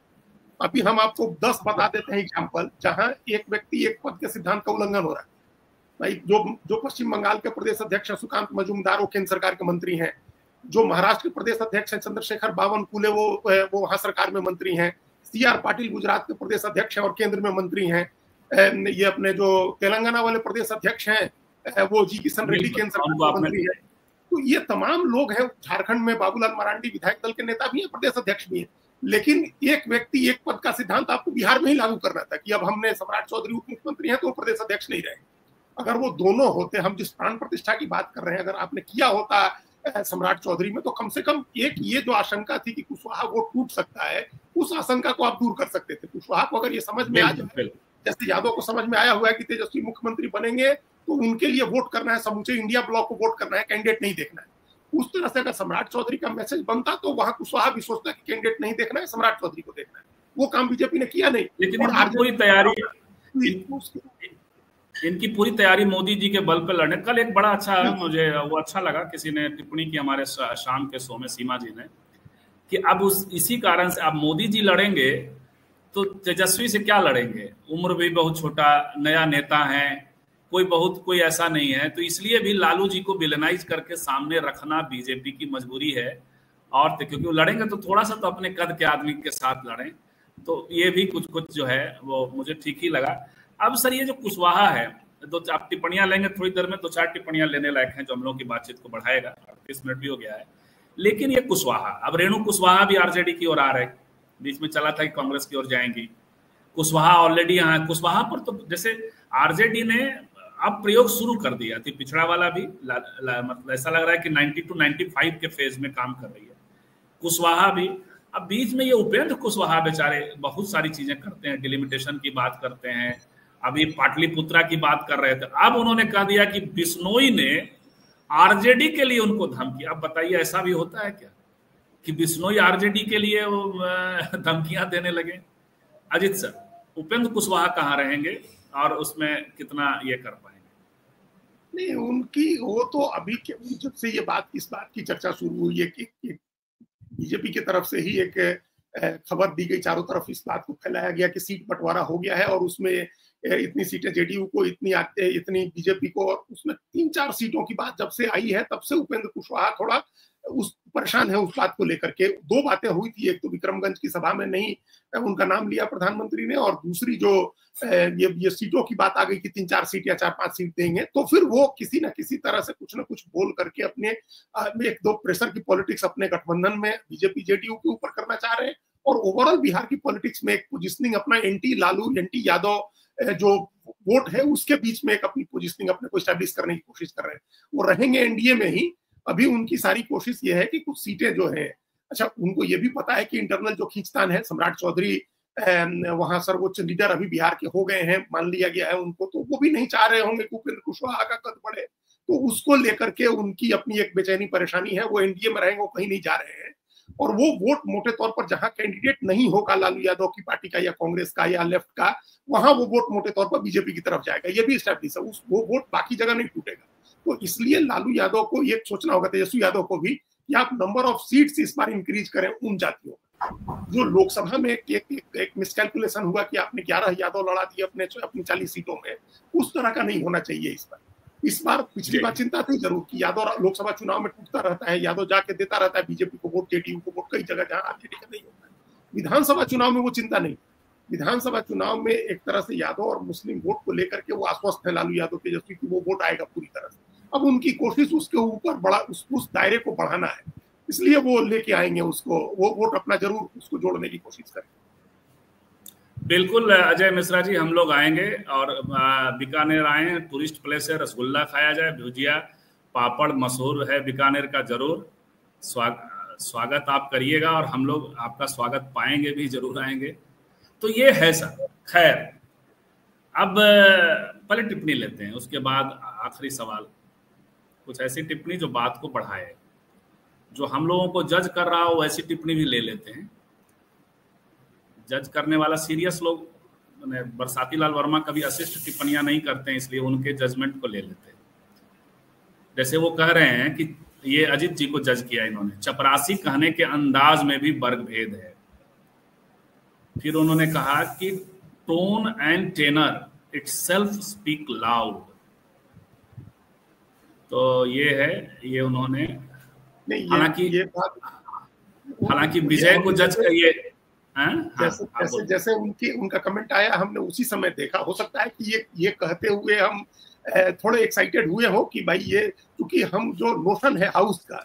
अभी हम आपको 10 बता देते हैं एग्जाम्पल, जहां एक व्यक्ति एक पद के सिद्धांत का उल्लंघन हो रहा है। भाई, जो पश्चिम बंगाल के प्रदेश अध्यक्ष सुकांत मजूमदार, वो केंद्र सरकार के मंत्री हैं। जो महाराष्ट्र के प्रदेश अध्यक्ष हैं चंद्रशेखर बावनकुले, वो वहां सरकार में मंत्री हैं। CR पाटिल गुजरात के प्रदेश अध्यक्ष हैं और केंद्र में मंत्री हैं। ये अपने जो तेलंगाना वाले प्रदेश अध्यक्ष हैं, वो जी किशन रेड्डी केंद्र सरकार के मंत्री है। तो ये तमाम लोग हैं। झारखंड में बाबूलाल मरांडी विधायक दल के नेता भी हैं, प्रदेश अध्यक्ष भी हैं। लेकिन एक व्यक्ति एक पद का सिद्धांत आपको बिहार में ही लागू करना था कि अब हमने सम्राट चौधरी उप मुख्यमंत्री हैं तो वो प्रदेश अध्यक्ष नहीं रहे। अगर वो दोनों होते, हम जिस प्राण प्रतिष्ठा की बात कर रहे हैं, अगर आपने किया होता सम्राट चौधरी में, तो कम से कम एक ये जो आशंका थी कि कुशवाहा वो टूट सकता है, उस आशंका को आप दूर कर सकते थे। कुशवाहा को अगर ये समझ में आ जाए, जैसे यादव को समझ में आया हुआ है कि तेजस्वी मुख्यमंत्री बनेंगे, तो उनके लिए वोट करना है, समूचे इंडिया ब्लॉक को वोट करना है, कैंडिडेट नहीं देखना है। उस तरह से अगर सम्राट चौधरी का मैसेज बनता, तो वहां कुशवाहा भी सोचता कि कैंडिडेट नहीं देखना है, सम्राट चौधरी को देखना है। वो काम बीजेपी ने किया नहीं। लेकिन इनकी पूरी तैयारी मोदी जी के बल पे लड़ने। कल एक बड़ा अच्छा, मुझे वो अच्छा लगा, किसी ने टिप्पणी की हमारे शाम के शो में, सीमा जी ने, कि अब इसी कारण से अब मोदी जी लड़ेंगे तो तेजस्वी से क्या लड़ेंगे? उम्र भी बहुत छोटा, नया नेता है, कोई ऐसा नहीं है, तो इसलिए भी लालू जी को विलेनाइज करके सामने रखना बीजेपी की मजबूरी है। और क्योंकि वो लड़ेंगे तो थोड़ा सा तो अपने कद के आदमी के साथ लड़ें, तो ये भी कुछ जो है वो मुझे ठीक ही लगा। अब सर, ये जो कुशवाहा है, आप टिप्पणियां लेंगे थोड़ी देर में, 2-4 टिप्पणियां लेने लायक हैं जो हम लोग की बातचीत को बढ़ाएगा। 30 मिनट भी हो गया है। लेकिन ये कुशवाहा, अब रेणु कुशवाहा भी आरजेडी की ओर आ रहे, बीच में चला था कि कांग्रेस की ओर जाएंगी। कुशवाहा ऑलरेडी यहाँ, कुशवाहा पर तो जैसे आरजेडी ने अब प्रयोग शुरू कर दिया थी, पिछड़ा वाला भी मतलब ऐसा लग रहा है कि 90 to 95 के फेज में काम कर रही है कुशवाहा भी। अब बीच में ये उपेंद्र कुशवाहा बेचारे बहुत सारी चीजें करते हैं, डिलिमिटेशन की बात करते हैं, अभी पाटलिपुत्रा की बात कर रहे थे, अब उन्होंने कह दिया कि बिश्नोई ने आरजेडी के लिए उनको धमकी। अब बताइए, ऐसा भी होता है क्या कि बिश्नोई आरजेडी के लिए धमकियां देने लगे? अजित सर, उपेंद्र कुशवाहा कहाँ रहेंगे और उसमें कितना ये कर पाएंगे? नहीं, उनकी वो तो अभी जब से ये इस बात की चर्चा शुरू हुई है कि बीजेपी की तरफ से ही एक खबर दी गई, चारों तरफ इस बात को फैलाया गया कि सीट बंटवारा हो गया है और उसमें इतनी सीटें जेडीयू को, इतनी बीजेपी को, और उसमें 3-4 सीटों की बात जब से आई है, तब से उपेंद्र कुशवाहा थोड़ा उस परेशान है उस बात को लेकर के। दो बातें हुई थी, एक तो विक्रमगंज की सभा में नहीं उनका नाम लिया प्रधानमंत्री ने, और दूसरी जो ये सीटों की बात आ गई कि 3-4 सीट या 4-5 सीट देंगे, तो फिर वो किसी न किसी तरह से कुछ न कुछ बोल करके अपने एक दो प्रेशर की पॉलिटिक्स अपने गठबंधन में बीजेपी जेडीयू के ऊपर करना चाह रहे हैं, और ओवरऑल बिहार की पॉलिटिक्स में एक पोजिशनिंग अपना एंटी लालू एंटी यादव जो वोट है उसके बीच में एक अपनी पोजिशनिंग अपने को स्टैब्लिश करने की कोशिश कर रहे हैं। वो रहेंगे एनडीए में ही। अभी उनकी सारी कोशिश ये है कि कुछ सीटें जो है, अच्छा उनको ये भी पता है कि इंटरनल जो खींचतान है, सम्राट चौधरी वहां सर्वोच्च लीडर अभी बिहार के हो गए हैं, मान लिया गया है उनको, तो वो भी नहीं चाह रहे होंगे कि उपेंद्र कुशवाहा का कद बढ़े, तो उसको लेकर के उनकी अपनी एक बेचैनी परेशानी है। वो एनडीए में रहेंगे, वो कहीं नहीं जा रहे हैं, और वो वोट मोटे तौर पर जहां कैंडिडेट नहीं होगा लालू यादव की पार्टी का या कांग्रेस का या लेफ्ट का, वहां वो वोट मोटे तौर पर बीजेपी की तरफ जाएगा, ये भी स्टैब्लिश है। वो वोट बाकी जगह नहीं टूटेगा। तो इसलिए लालू यादव को ये सोचना होगा, तेजस्वी यादव को भी, कि आप नंबर ऑफ सीट्स इस बार इंक्रीज करें उन जातियों में। जो लोकसभा में एक मिसकैलकुलेशन हुआ कि आपने 11 यादव लड़ा दिए अपनी 40 सीटों में, उस तरह का नहीं होना चाहिए इस बार। इस बार पिछली बार चिंता थी जरूर कि यादव लोकसभा चुनाव में टूटता रहता है, यादव जाके देता रहता है बीजेपी को वोट, जेडीयू को वोट, कई जगह जहां आरजेडी का नहीं होता है। विधानसभा चुनाव में वो चिंता नहीं। विधानसभा चुनाव में एक तरह से यादव और मुस्लिम वोट को लेकर के वो आश्वस्त है लालू यादव तेजस्वी की, वो वोट आएगा पूरी तरह से। अब उनकी कोशिश उसके ऊपर बड़ा उस दायरे को बढ़ाना है, इसलिए वो लेके आएंगे उसको, वो वोट अपना जरूर उसको जोड़ने की कोशिश करेंगे। बिल्कुल अजय मिश्रा जी, हम लोग आएंगे और बीकानेर आए, टूरिस्ट प्लेस है, रसगुल्ला खाया जाए, भुजिया पापड़ मशहूर है बीकानेर का, जरूर स्वागत आप करिएगा और हम लोग आपका स्वागत पाएंगे भी, जरूर आएंगे। तो ये है सर। खैर, अब पहले टिप्पणी लेते हैं, उसके बाद आखिरी सवाल, कुछ ऐसी टिप्पणी जो बात को बढ़ाए, जो हम लोगों को जज कर रहा हो वैसी टिप्पणी भी ले लेते हैं। जज करने वाला सीरियस लोग, बरसाती लाल वर्मा कभी अशिष्ट टिप्पणियां नहीं करते हैं, इसलिए उनके जजमेंट को ले लेते हैं। जैसे वो कह रहे हैं कि ये अजित जी को जज किया इन्होंने, चपरासी कहने के अंदाज में भी वर्ग भेद है। फिर उन्होंने कहा कि tone and tenor itself speak loud. तो ये है, ये उन्होंने, हालांकि विजय को जज करिए। जैसे उनका कमेंट आया, हमने उसी समय देखा। हो सकता है कि ये कहते हुए हम थोड़े एक्साइटेड हुए हो कि भाई ये, क्योंकि हम जो नोशन है हाउस का,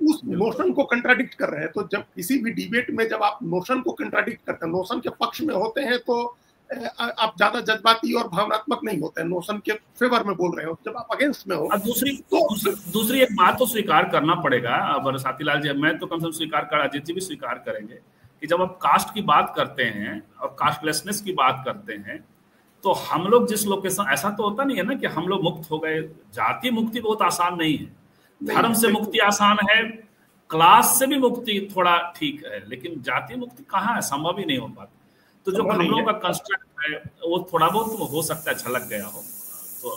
उस नोशन को कंट्राडिक्ट कर रहे हैं। तो जब किसी भी डिबेट में जब आप नोशन को कंट्राडिक्ट करते हैं, नोशन के पक्ष में होते हैं, तो आप ज्यादा जज्बाती और भावनात्मक नहीं होते हैं, नोशन के फेवर में बोल रहे हो। जब आप अगेंस्ट में हो, दूसरी एक बात तो स्वीकार करना पड़ेगा बरसाती लाल जी, मैं तो कम से कम स्वीकार कर, अजित जी भी स्वीकार करेंगे कि जब आप कास्ट की बात करते हैं और कास्टलेसनेस की बात करते हैं, तो हम लोग जिस लोकेशन, ऐसा तो होता नहीं है ना कि हम लोग मुक्त हो गए। जाति मुक्ति बहुत आसान नहीं है, धर्म से मुक्ति आसान है, क्लास से भी मुक्ति थोड़ा ठीक है, लेकिन जाति मुक्ति कहाँ है, संभव ही नहीं हो पाता। तो जो हम लोगों का कंस्ट्रक्ट है वो थोड़ा बहुत हो सकता है झलक गया हो, तो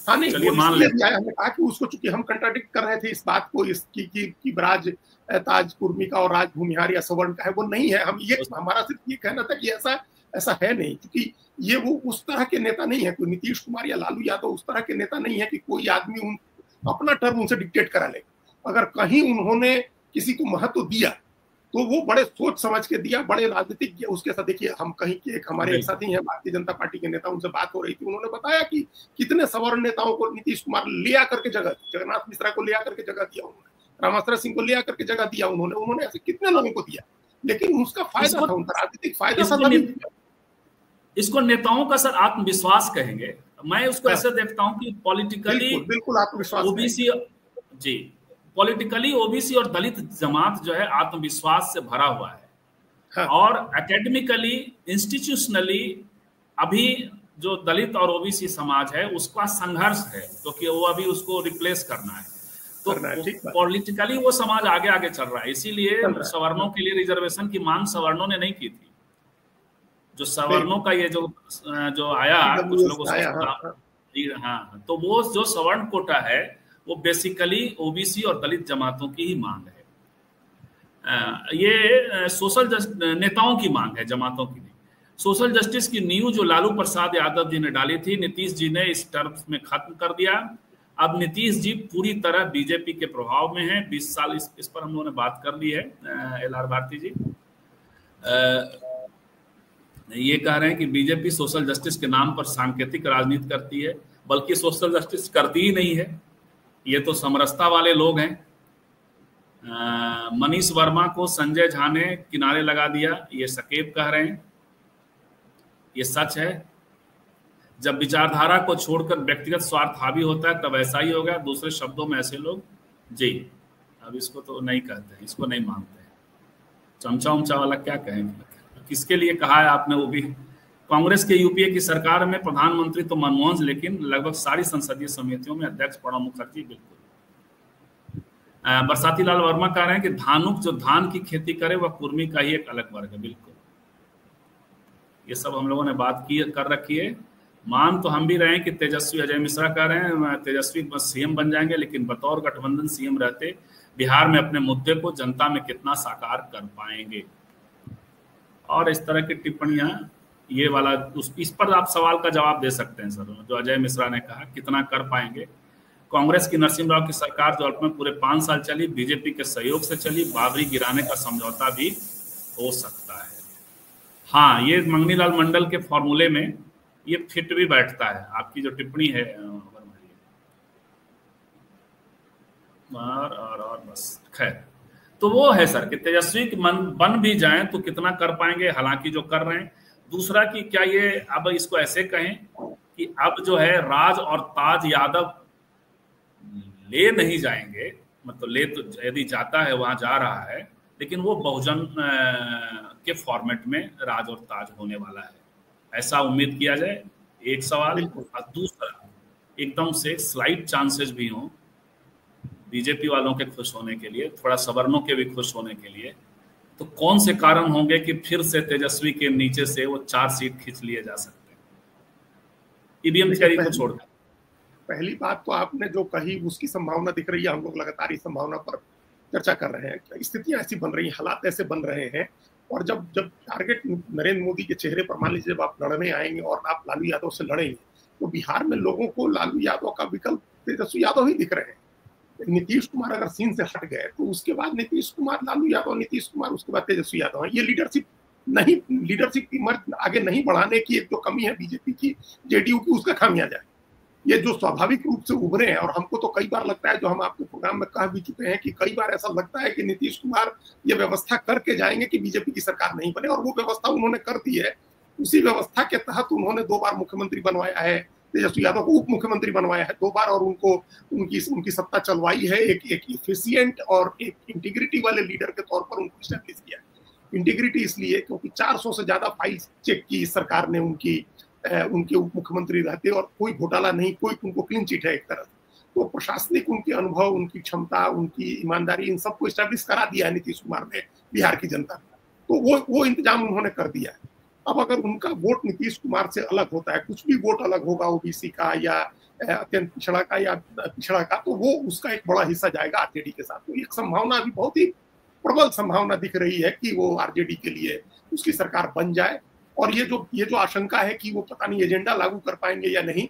हाँ नहीं, चलिए मान लेते हैं। हमने कहा कि उसको, चूंकि हम कंट्राडिक्ट कर रहे थे इस बात को, इसकी कि ब्राज ताज कुर्मी का और राज भूमिहार या सवर्ण का है, वो नहीं है। हम ये, हमारा सिर्फ ये कहना था कि ऐसा है नहीं, क्योंकि ये वो उस तरह के नेता नहीं है, कोई नीतीश कुमार या लालू यादव उस तरह के नेता नहीं है कि कोई आदमी अपना टर्म उनसे डिक्टेट करा लेगा। अगर कहीं उन्होंने किसी को महत्व दिया तो वो बड़े सोच समझ के दिया, बड़े राजनीतिक उसके साथ। देखिए, हम कहीं के एक हमारे एक साथी हैं भारतीय जनता पार्टी के नेता, उनसे बात हो रही थी, उन्होंने बताया कि कितने सवर्ण नेताओं को नीतीश कुमार ले आकर के जगह, जगन्नाथ मिश्रा को ले आकर के जगह दिया उन्होंने, रामाश्रय सिंह को ले आकर के जगह दिया उन्होंने ऐसे कितने लोगों को दिया, लेकिन उसका फायदा था, उनका राजनीतिक फायदा था। इसको नेताओं का सर आत्मविश्वास कहेंगे। मैं उसको ऐसे देखता हूं कि पॉलिटिकली बिल्कुल आत्मविश्वास, ओबीसी जी, पॉलिटिकली ओबीसी और दलित जमात जो है आत्मविश्वास से भरा हुआ है। हाँ। और एकेडमिकली, इंस्टीट्यूशनली अभी जो दलित और ओबीसी समाज है उसका संघर्ष है, क्योंकि वो अभी उसको रिप्लेस करना है। तो पॉलिटिकली वो समाज आगे आगे चल रहा है, इसीलिए सवर्णों के लिए रिजर्वेशन की मांग सवर्णों ने नहीं की थी। जो सवर्णों का ये जो आया, कुछ लोगों, हाँ, तो वो जो सवर्ण कोटा है वो बेसिकली ओबीसी और दलित जमातों की ही मांग है। ये सोशल नेताओं की मांग है, जमातों की नहीं। सोशल जस्टिस की नींव जो लालू प्रसाद यादव जी ने डाली थी, नीतीश जी ने इस टर्म में खत्म कर दिया। अब नीतीश जी पूरी तरह बीजेपी के प्रभाव में हैं। 20 साल इस पर हम लोगों ने बात कर ली है। LR भारती जी ये कह रहे हैं कि बीजेपी सोशल जस्टिस के नाम पर सांकेतिक राजनीति करती है, बल्कि सोशल जस्टिस करती ही नहीं है, ये तो समरसता वाले लोग हैं। मनीष वर्मा को संजय झा ने किनारे लगा दिया, ये सकेब कह रहे हैं। ये सच है। जब विचारधारा को छोड़कर व्यक्तिगत स्वार्थ हावी होता है तब ऐसा ही होगा। दूसरे शब्दों में ऐसे लोग जी, अब इसको तो नहीं कहते हैं, इसको नहीं मानते हैं। चमचा उमचा वाला क्या कहेंगे, किसके लिए कहा है आपने? वो भी कांग्रेस के यूपीए की सरकार में प्रधानमंत्री तो मनमोहन, लेकिन लगभग सारी संसदीय समितियों में अध्यक्ष प्रणब मुखर्जी। बिल्कुल। बरसाती लाल वर्मा कह रहे हैं कि धानुक जो धान की खेती करे वह कुर्मी का ही एक अलग वर्ग है। बिल्कुल, ये सब हम लोगों ने बात की कर रखी है। मान तो हम भी रहे हैं कि तेजस्वी, अजय मिश्रा कह रहे हैं तेजस्वी बस सीएम बन जाएंगे, लेकिन बतौर गठबंधन सीएम रहते बिहार में अपने मुद्दे को जनता में कितना साकार कर पाएंगे। और इस तरह की टिप्पणियां, ये वाला इस पर आप सवाल का जवाब दे सकते हैं सर, जो अजय मिश्रा ने कहा कितना कर पाएंगे। कांग्रेस की नरसिम्हा राव की सरकार जो में पूरे 5 साल चली, बीजेपी के सहयोग से चली, बाबरी गिराने का समझौता भी हो सकता है। हाँ, ये मंगनीलाल मंडल के फॉर्मूले में ये फिट भी बैठता है। आपकी जो टिप्पणी है और बस खैर, तो वो है सर कि तेजस्वी मन बन भी जाएं तो कितना कर पाएंगे, हालांकि जो कर रहे हैं। दूसरा कि क्या ये अब इसको ऐसे कहें कि अब जो है राज और ताज यादव ले नहीं जाएंगे, मतलब ले तो यदि जाता है वहां जा रहा है, लेकिन वो बहुजन के फॉर्मेट में राज और ताज होने वाला है, ऐसा उम्मीद किया जाए। एक सवाल। और दूसरा, एकदम से स्लाइट चांसेस भी हों बीजेपी वालों के खुश होने के लिए, थोड़ा सवर्णों के भी खुश होने के लिए, तो कौन से कारण होंगे कि फिर से तेजस्वी के नीचे से वो 4 सीट खींच लिए जा सकते हैं ईवीएम थियरी को छोड़कर? पहली बात तो आपने जो कही उसकी संभावना दिख रही है। हम लोग लगातार इस संभावना पर चर्चा कर रहे हैं। स्थितियां ऐसी बन रही हैं, हालात ऐसे बन रहे हैं, और जब टारगेट नरेंद्र मोदी के चेहरे पर, मान लीजिए जब आप लड़ने आएंगे और आप लालू यादव से लड़ेंगे, तो बिहार में लोगों को लालू यादव का विकल्प तेजस्वी यादव ही दिख रहे हैं। नीतीश कुमार अगर सीन से हट गए तो उसके बाद नीतीश कुमार, लालू यादव, नीतीश कुमार, उसके बाद तेजस्वी यादव है। ये लीडरशिप की मर्ज आगे नहीं बढ़ाने की एक जो कमी है बीजेपी की, जेडीयू की, उसका खामियाजा है। ये जो स्वाभाविक रूप से उभरे हैं, और हमको तो कई बार लगता है, जो हम आपके प्रोग्राम में कह भी चुके हैं, कि कई बार ऐसा लगता है कि नीतीश कुमार ये व्यवस्था करके जाएंगे कि बीजेपी की सरकार नहीं बने, और वो व्यवस्था उन्होंने कर दी है। उसी व्यवस्था के तहत उन्होंने 2 बार मुख्यमंत्री बनवाया है, तेजस्वी यादव को उप मुख्यमंत्री बनवाया है 2 बार, और उनकी सत्ता चलवाई है। एक इफिशिएंट और एक इंटीग्रिटी वाले लीडर के तौर पर उनको स्टैब्लिश किया। इंटीग्रिटी इसलिए क्योंकि 400 से ज्यादा फाइल चेक की सरकार ने उनके उप मुख्यमंत्री रहते, और कोई घोटाला नहीं, कोई उनको क्लीन चिट है एक तरह से। तो प्रशासनिक उनके अनुभव, उनकी क्षमता, उनकी ईमानदारी, इन सबको स्टैब्लिश करा दिया है नीतीश कुमार ने बिहार की जनता को। तो वो इंतजाम उन्होंने कर दिया है। अब अगर उनका वोट नीतीश कुमार से अलग होता है, कुछ भी वोट अलग होगा ओबीसी का या अत्यंत पिछड़ा का या पिछड़ा का, तो वो उसका एक बड़ा हिस्सा जाएगा आरजेडी के साथ। तो एक संभावना अभी बहुत ही प्रबल संभावना दिख रही है कि वो आरजेडी के लिए उसकी सरकार बन जाए। और ये जो आशंका है कि वो पता नहीं एजेंडा लागू कर पाएंगे या नहीं,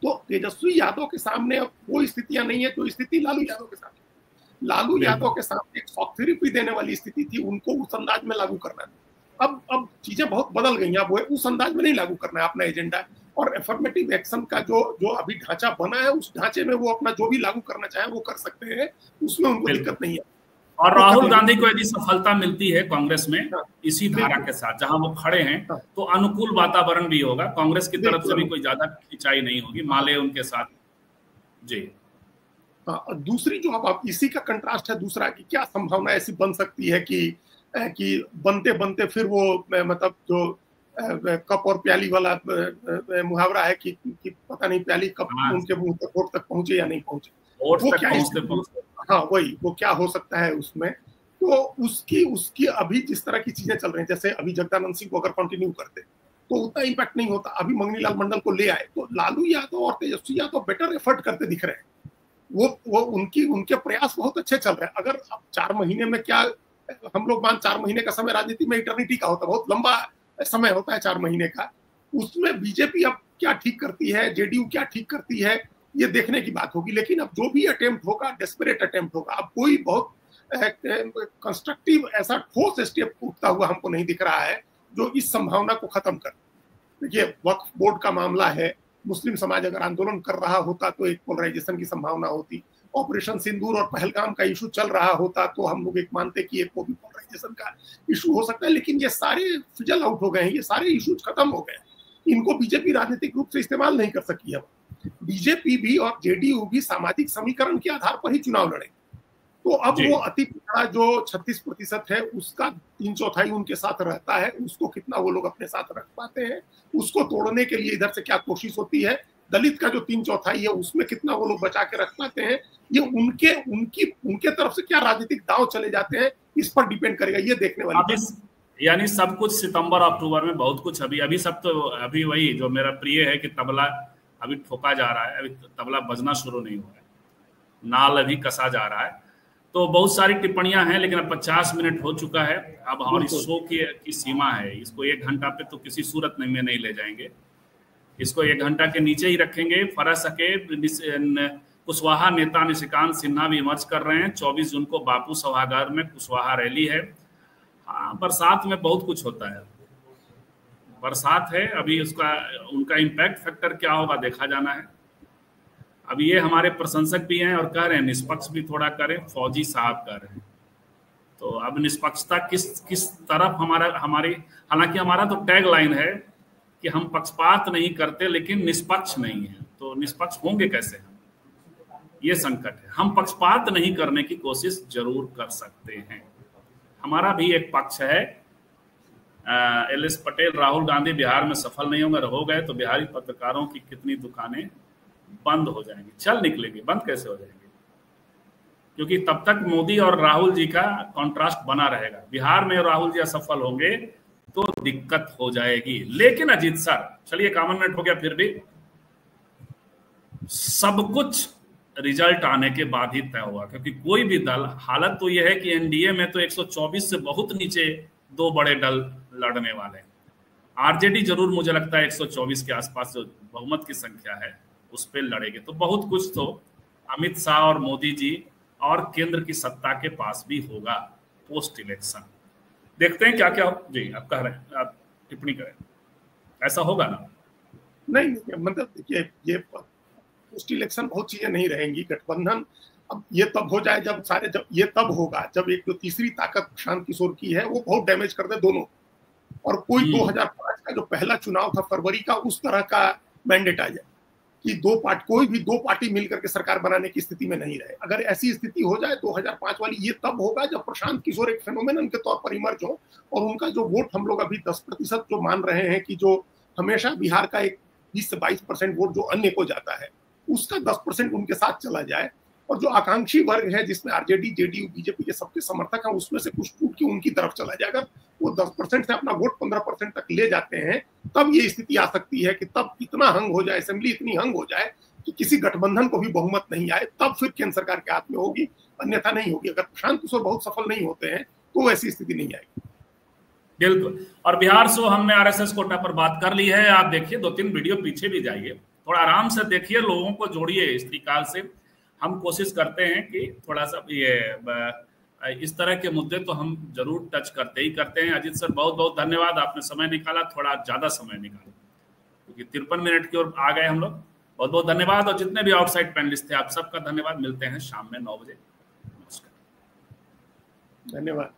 तो तेजस्वी यादव के सामने अब वो स्थितियां नहीं है जो स्थिति लालू यादव के सामने। लालू यादव के सामने एक शॉक थेरेपी देने वाली स्थिति थी, उनको उस अंदाज में लागू करना है। अब चीजें बहुत बदल गई हैं। अब वो उस अंदाज में नहीं लागू करना है अपना एजेंडा, और एफर्मेटिव एक्शन का जो अभी ढांचा बना है, उस ढांचे में वो अपना जो भी लागू करना चाहे वो कर सकते हैं, उसमें उनको दिक्कत नहीं है। और राहुल गांधी को यदि सफलता मिलती है कांग्रेस में इसी धारा के साथ जहां वो खड़े हैं, तो अनुकूल वातावरण भी होगा, कांग्रेस की तरफ से भी कोई ज्यादा खिंचाई नहीं होगी, माले उनके साथ जी। दूसरी जो अब इसी का कंट्रास्ट है दूसरा, कि क्या संभावना ऐसी बन सकती है कि बनते बनते फिर वो, मतलब जो कप और प्याली वाला मुहावरा है कि पता नहीं प्याली कब उनके मुंह तक, वोट तक पहुंचे या नहीं पहुंचे, वो क्या, हाँ वही, वो क्या हो सकता है उसमें। तो उसकी अभी जिस तरह की चीजें चल रही हैं, जैसे अभी जगदानंद सिंह को अगर कंटिन्यू करते तो उतना इम्पैक्ट नहीं होता। अभी मंगनीलाल मंडल को ले आए तो लालू यादव और तेजस्वी यादव बेटर एफर्ट करते दिख रहे हैं। वो उनके प्रयास बहुत अच्छे चल रहे हैं। अगर अब 4 महीने में क्या, हम लोग 4 महीने का समय राजनीति में इटर्निटी का होता है, बहुत लंबा समय होता है 4 महीने का। उसमें बीजेपी अब क्या ठीक करती है, जेडीयू क्या ठीक करती है, ये देखने की बात होगी। लेकिन अब जो भी अटेम्प्ट होगा, डेस्परेट अटेम्प्ट होगा, अब कोई बहुत कंस्ट्रक्टिव ऐसा ठोस स्टेप उठता हुआ हमको नहीं दिख रहा है जो इस संभावना को खत्म कर। देखिए, वक्फ बोर्ड का मामला है, मुस्लिम समाज अगर आंदोलन कर रहा होता तो एक पोलराइजेशन की संभावना होती। ऑपरेशन सिंदूर और पहलगाम का इशू चल रहा होता तो हम लोग एक मानते कि एक को भी पोलराइजेशन का इशू हो सकता है। लेकिन ये सारे फिजल आउट हो गए हैं, ये सारे इशूज खत्म हो गए। इनको बीजेपी राजनीतिक रूप से इस्तेमाल नहीं कर सकी है। बीजेपी भी और जेडीयू भी सामाजिक समीकरण के आधार पर ही चुनाव लड़े। तो अब वो अति पिछड़ा जो 36% है उसका 3/4 उनके साथ रहता है, उसको कितना वो लोग अपने साथ रख पाते हैं, उसको तोड़ने के लिए इधर से क्या कोशिश होती है। दलित का जो 3/4 है उसमें कितना वो लोग बचा के रख पाते हैं, ये उनके तरफ से क्या राजनीतिक दांव चले जाते हैं, इस पर डिपेंड करेगा। ये देखने वाली यानी सब कुछ सितंबर अक्टूबर में बहुत कुछ अभी सब तो अभी वही जो मेरा प्रिय है कि तबला अभी ठोका जा रहा है, अभी तबला बजना शुरू नहीं हुआ है, नाल अभी कसा जा रहा है। तो बहुत सारी टिप्पणियां हैं, लेकिन अब 50 मिनट हो चुका है। अब हमारी शो की सीमा है, इसको 1 घंटा पे तो किसी सूरत में नहीं ले जाएंगे, इसको 1 घंटा के नीचे ही रखेंगे। फरस के कुशवाहा नेता निशिकांत सिन्हा भी विमर्श कर रहे हैं। 24 जून को बापू सभागार में कुशवाहा रैली है। हाँ, बरसात में बहुत कुछ होता है, बरसात है अभी, उनका इम्पैक्ट फैक्टर क्या होगा देखा जाना है। अब ये हमारे प्रशंसक भी हैं और कह रहे हैं निष्पक्ष भी थोड़ा करें, फौजी साहब कह रहे हैं। तो अब निष्पक्षता किस तरफ हमारी हालांकि हमारा तो टैग लाइन है कि हम पक्षपात नहीं करते लेकिन निष्पक्ष नहीं है। तो निष्पक्ष होंगे कैसे हम, ये संकट है। हम पक्षपात नहीं करने की कोशिश जरूर कर सकते हैं। हमारा भी एक पक्ष है। LS पटेल, राहुल गांधी बिहार में सफल नहीं होंगे, हो गए तो बिहारी पत्रकारों की कितनी दुकानें बंद हो जाएंगी, चल निकलेंगी। बंद कैसे हो जाएंगी, क्योंकि तब तक मोदी और राहुल जी का कॉन्ट्रास्ट बना रहेगा। बिहार में राहुल जी असफल होंगे तो दिक्कत हो जाएगी। लेकिन अजीत सर, चलिए 51 मिनट हो गया, फिर भी सब कुछ रिजल्ट आने के बाद ही तय हुआ, क्योंकि कोई भी दल, हालत तो यह है कि एनडीए में तो 124 से बहुत नीचे 2 बड़े दल लड़ने वाले हैं। आरजेडी जरूर मुझे लगता है 124 के आसपास जो बहुमत की संख्या है उस पर लड़ेंगे। तो बहुत कुछ तो अमित शाह और मोदी जी और केंद्र की सत्ता के पास भी होगा पोस्ट इलेक्शन। देखते हैं क्या क्या जी आप कह रहे हैं, आप टिप्पणी करें, ऐसा होगा ना? नहीं, मतलब देखिए, ये पोस्ट इलेक्शन बहुत चीजें नहीं रहेंगी। गठबंधन अब ये तब हो जाए जब ये तब होगा जब एक जो तीसरी ताकत प्रशांत किशोर की है वो बहुत डैमेज कर दे दोनों, और कोई 2005 का जो पहला चुनाव था फरवरी का, उस तरह का मैंडेट आ जाए कि कोई भी दो पार्टी मिलकर के सरकार बनाने की स्थिति में नहीं रहे। अगर ऐसी स्थिति हो जाए 2005 वाली, ये तब होगा जब प्रशांत किशोर एक फेनोमेनन के तौर पर इमर्ज हो, और उनका जो वोट हम लोग अभी 10% जो मान रहे हैं कि जो हमेशा बिहार का एक 20 से 22% वोट जो अन्य को जाता है, उसका 10% उनके साथ चला जाए, और जो आकांक्षी वर्ग है जिसमें आरजेडी, जेडीयू, बीजेपी के सबके समर्थक हैं, उसमें से कुछ टूट के उनकी तरफ चला जाएगा, वो 10% से अपना वोट 15% तक ले जाते हैं, तब ये स्थिति आ सकती है कि तब इतना हंग हो जाए, असेंबली इतनी हंग हो जाए कि किसी गठबंधन को भी बहुमत नहीं आए, तब फिर केंद्र सरकार के हाथ में होगी, अन्यथा नहीं होगी। अगर प्रशांत किशोर बहुत सफल नहीं होते हैं तो ऐसी स्थिति नहीं आएगी। बिल्कुल। और बिहार से हमने आरएसएस कोटा पर बात कर ली है। आप देखिए, 2-3 वीडियो पीछे भी जाइए, थोड़ा आराम से देखिए, लोगों को जोड़िए स्त्री काल से। हम कोशिश करते हैं कि थोड़ा सा ये इस तरह के मुद्दे तो हम जरूर टच करते ही करते हैं। अजीत सर, बहुत बहुत धन्यवाद, आपने समय निकाला, थोड़ा ज्यादा समय निकाला, क्योंकि 53 मिनट की ओर आ गए हम लोग। बहुत बहुत धन्यवाद, और जितने भी आउटसाइड पैनलिस्ट थे आप सबका धन्यवाद। मिलते हैं शाम में 9 बजे। नमस्कार, धन्यवाद।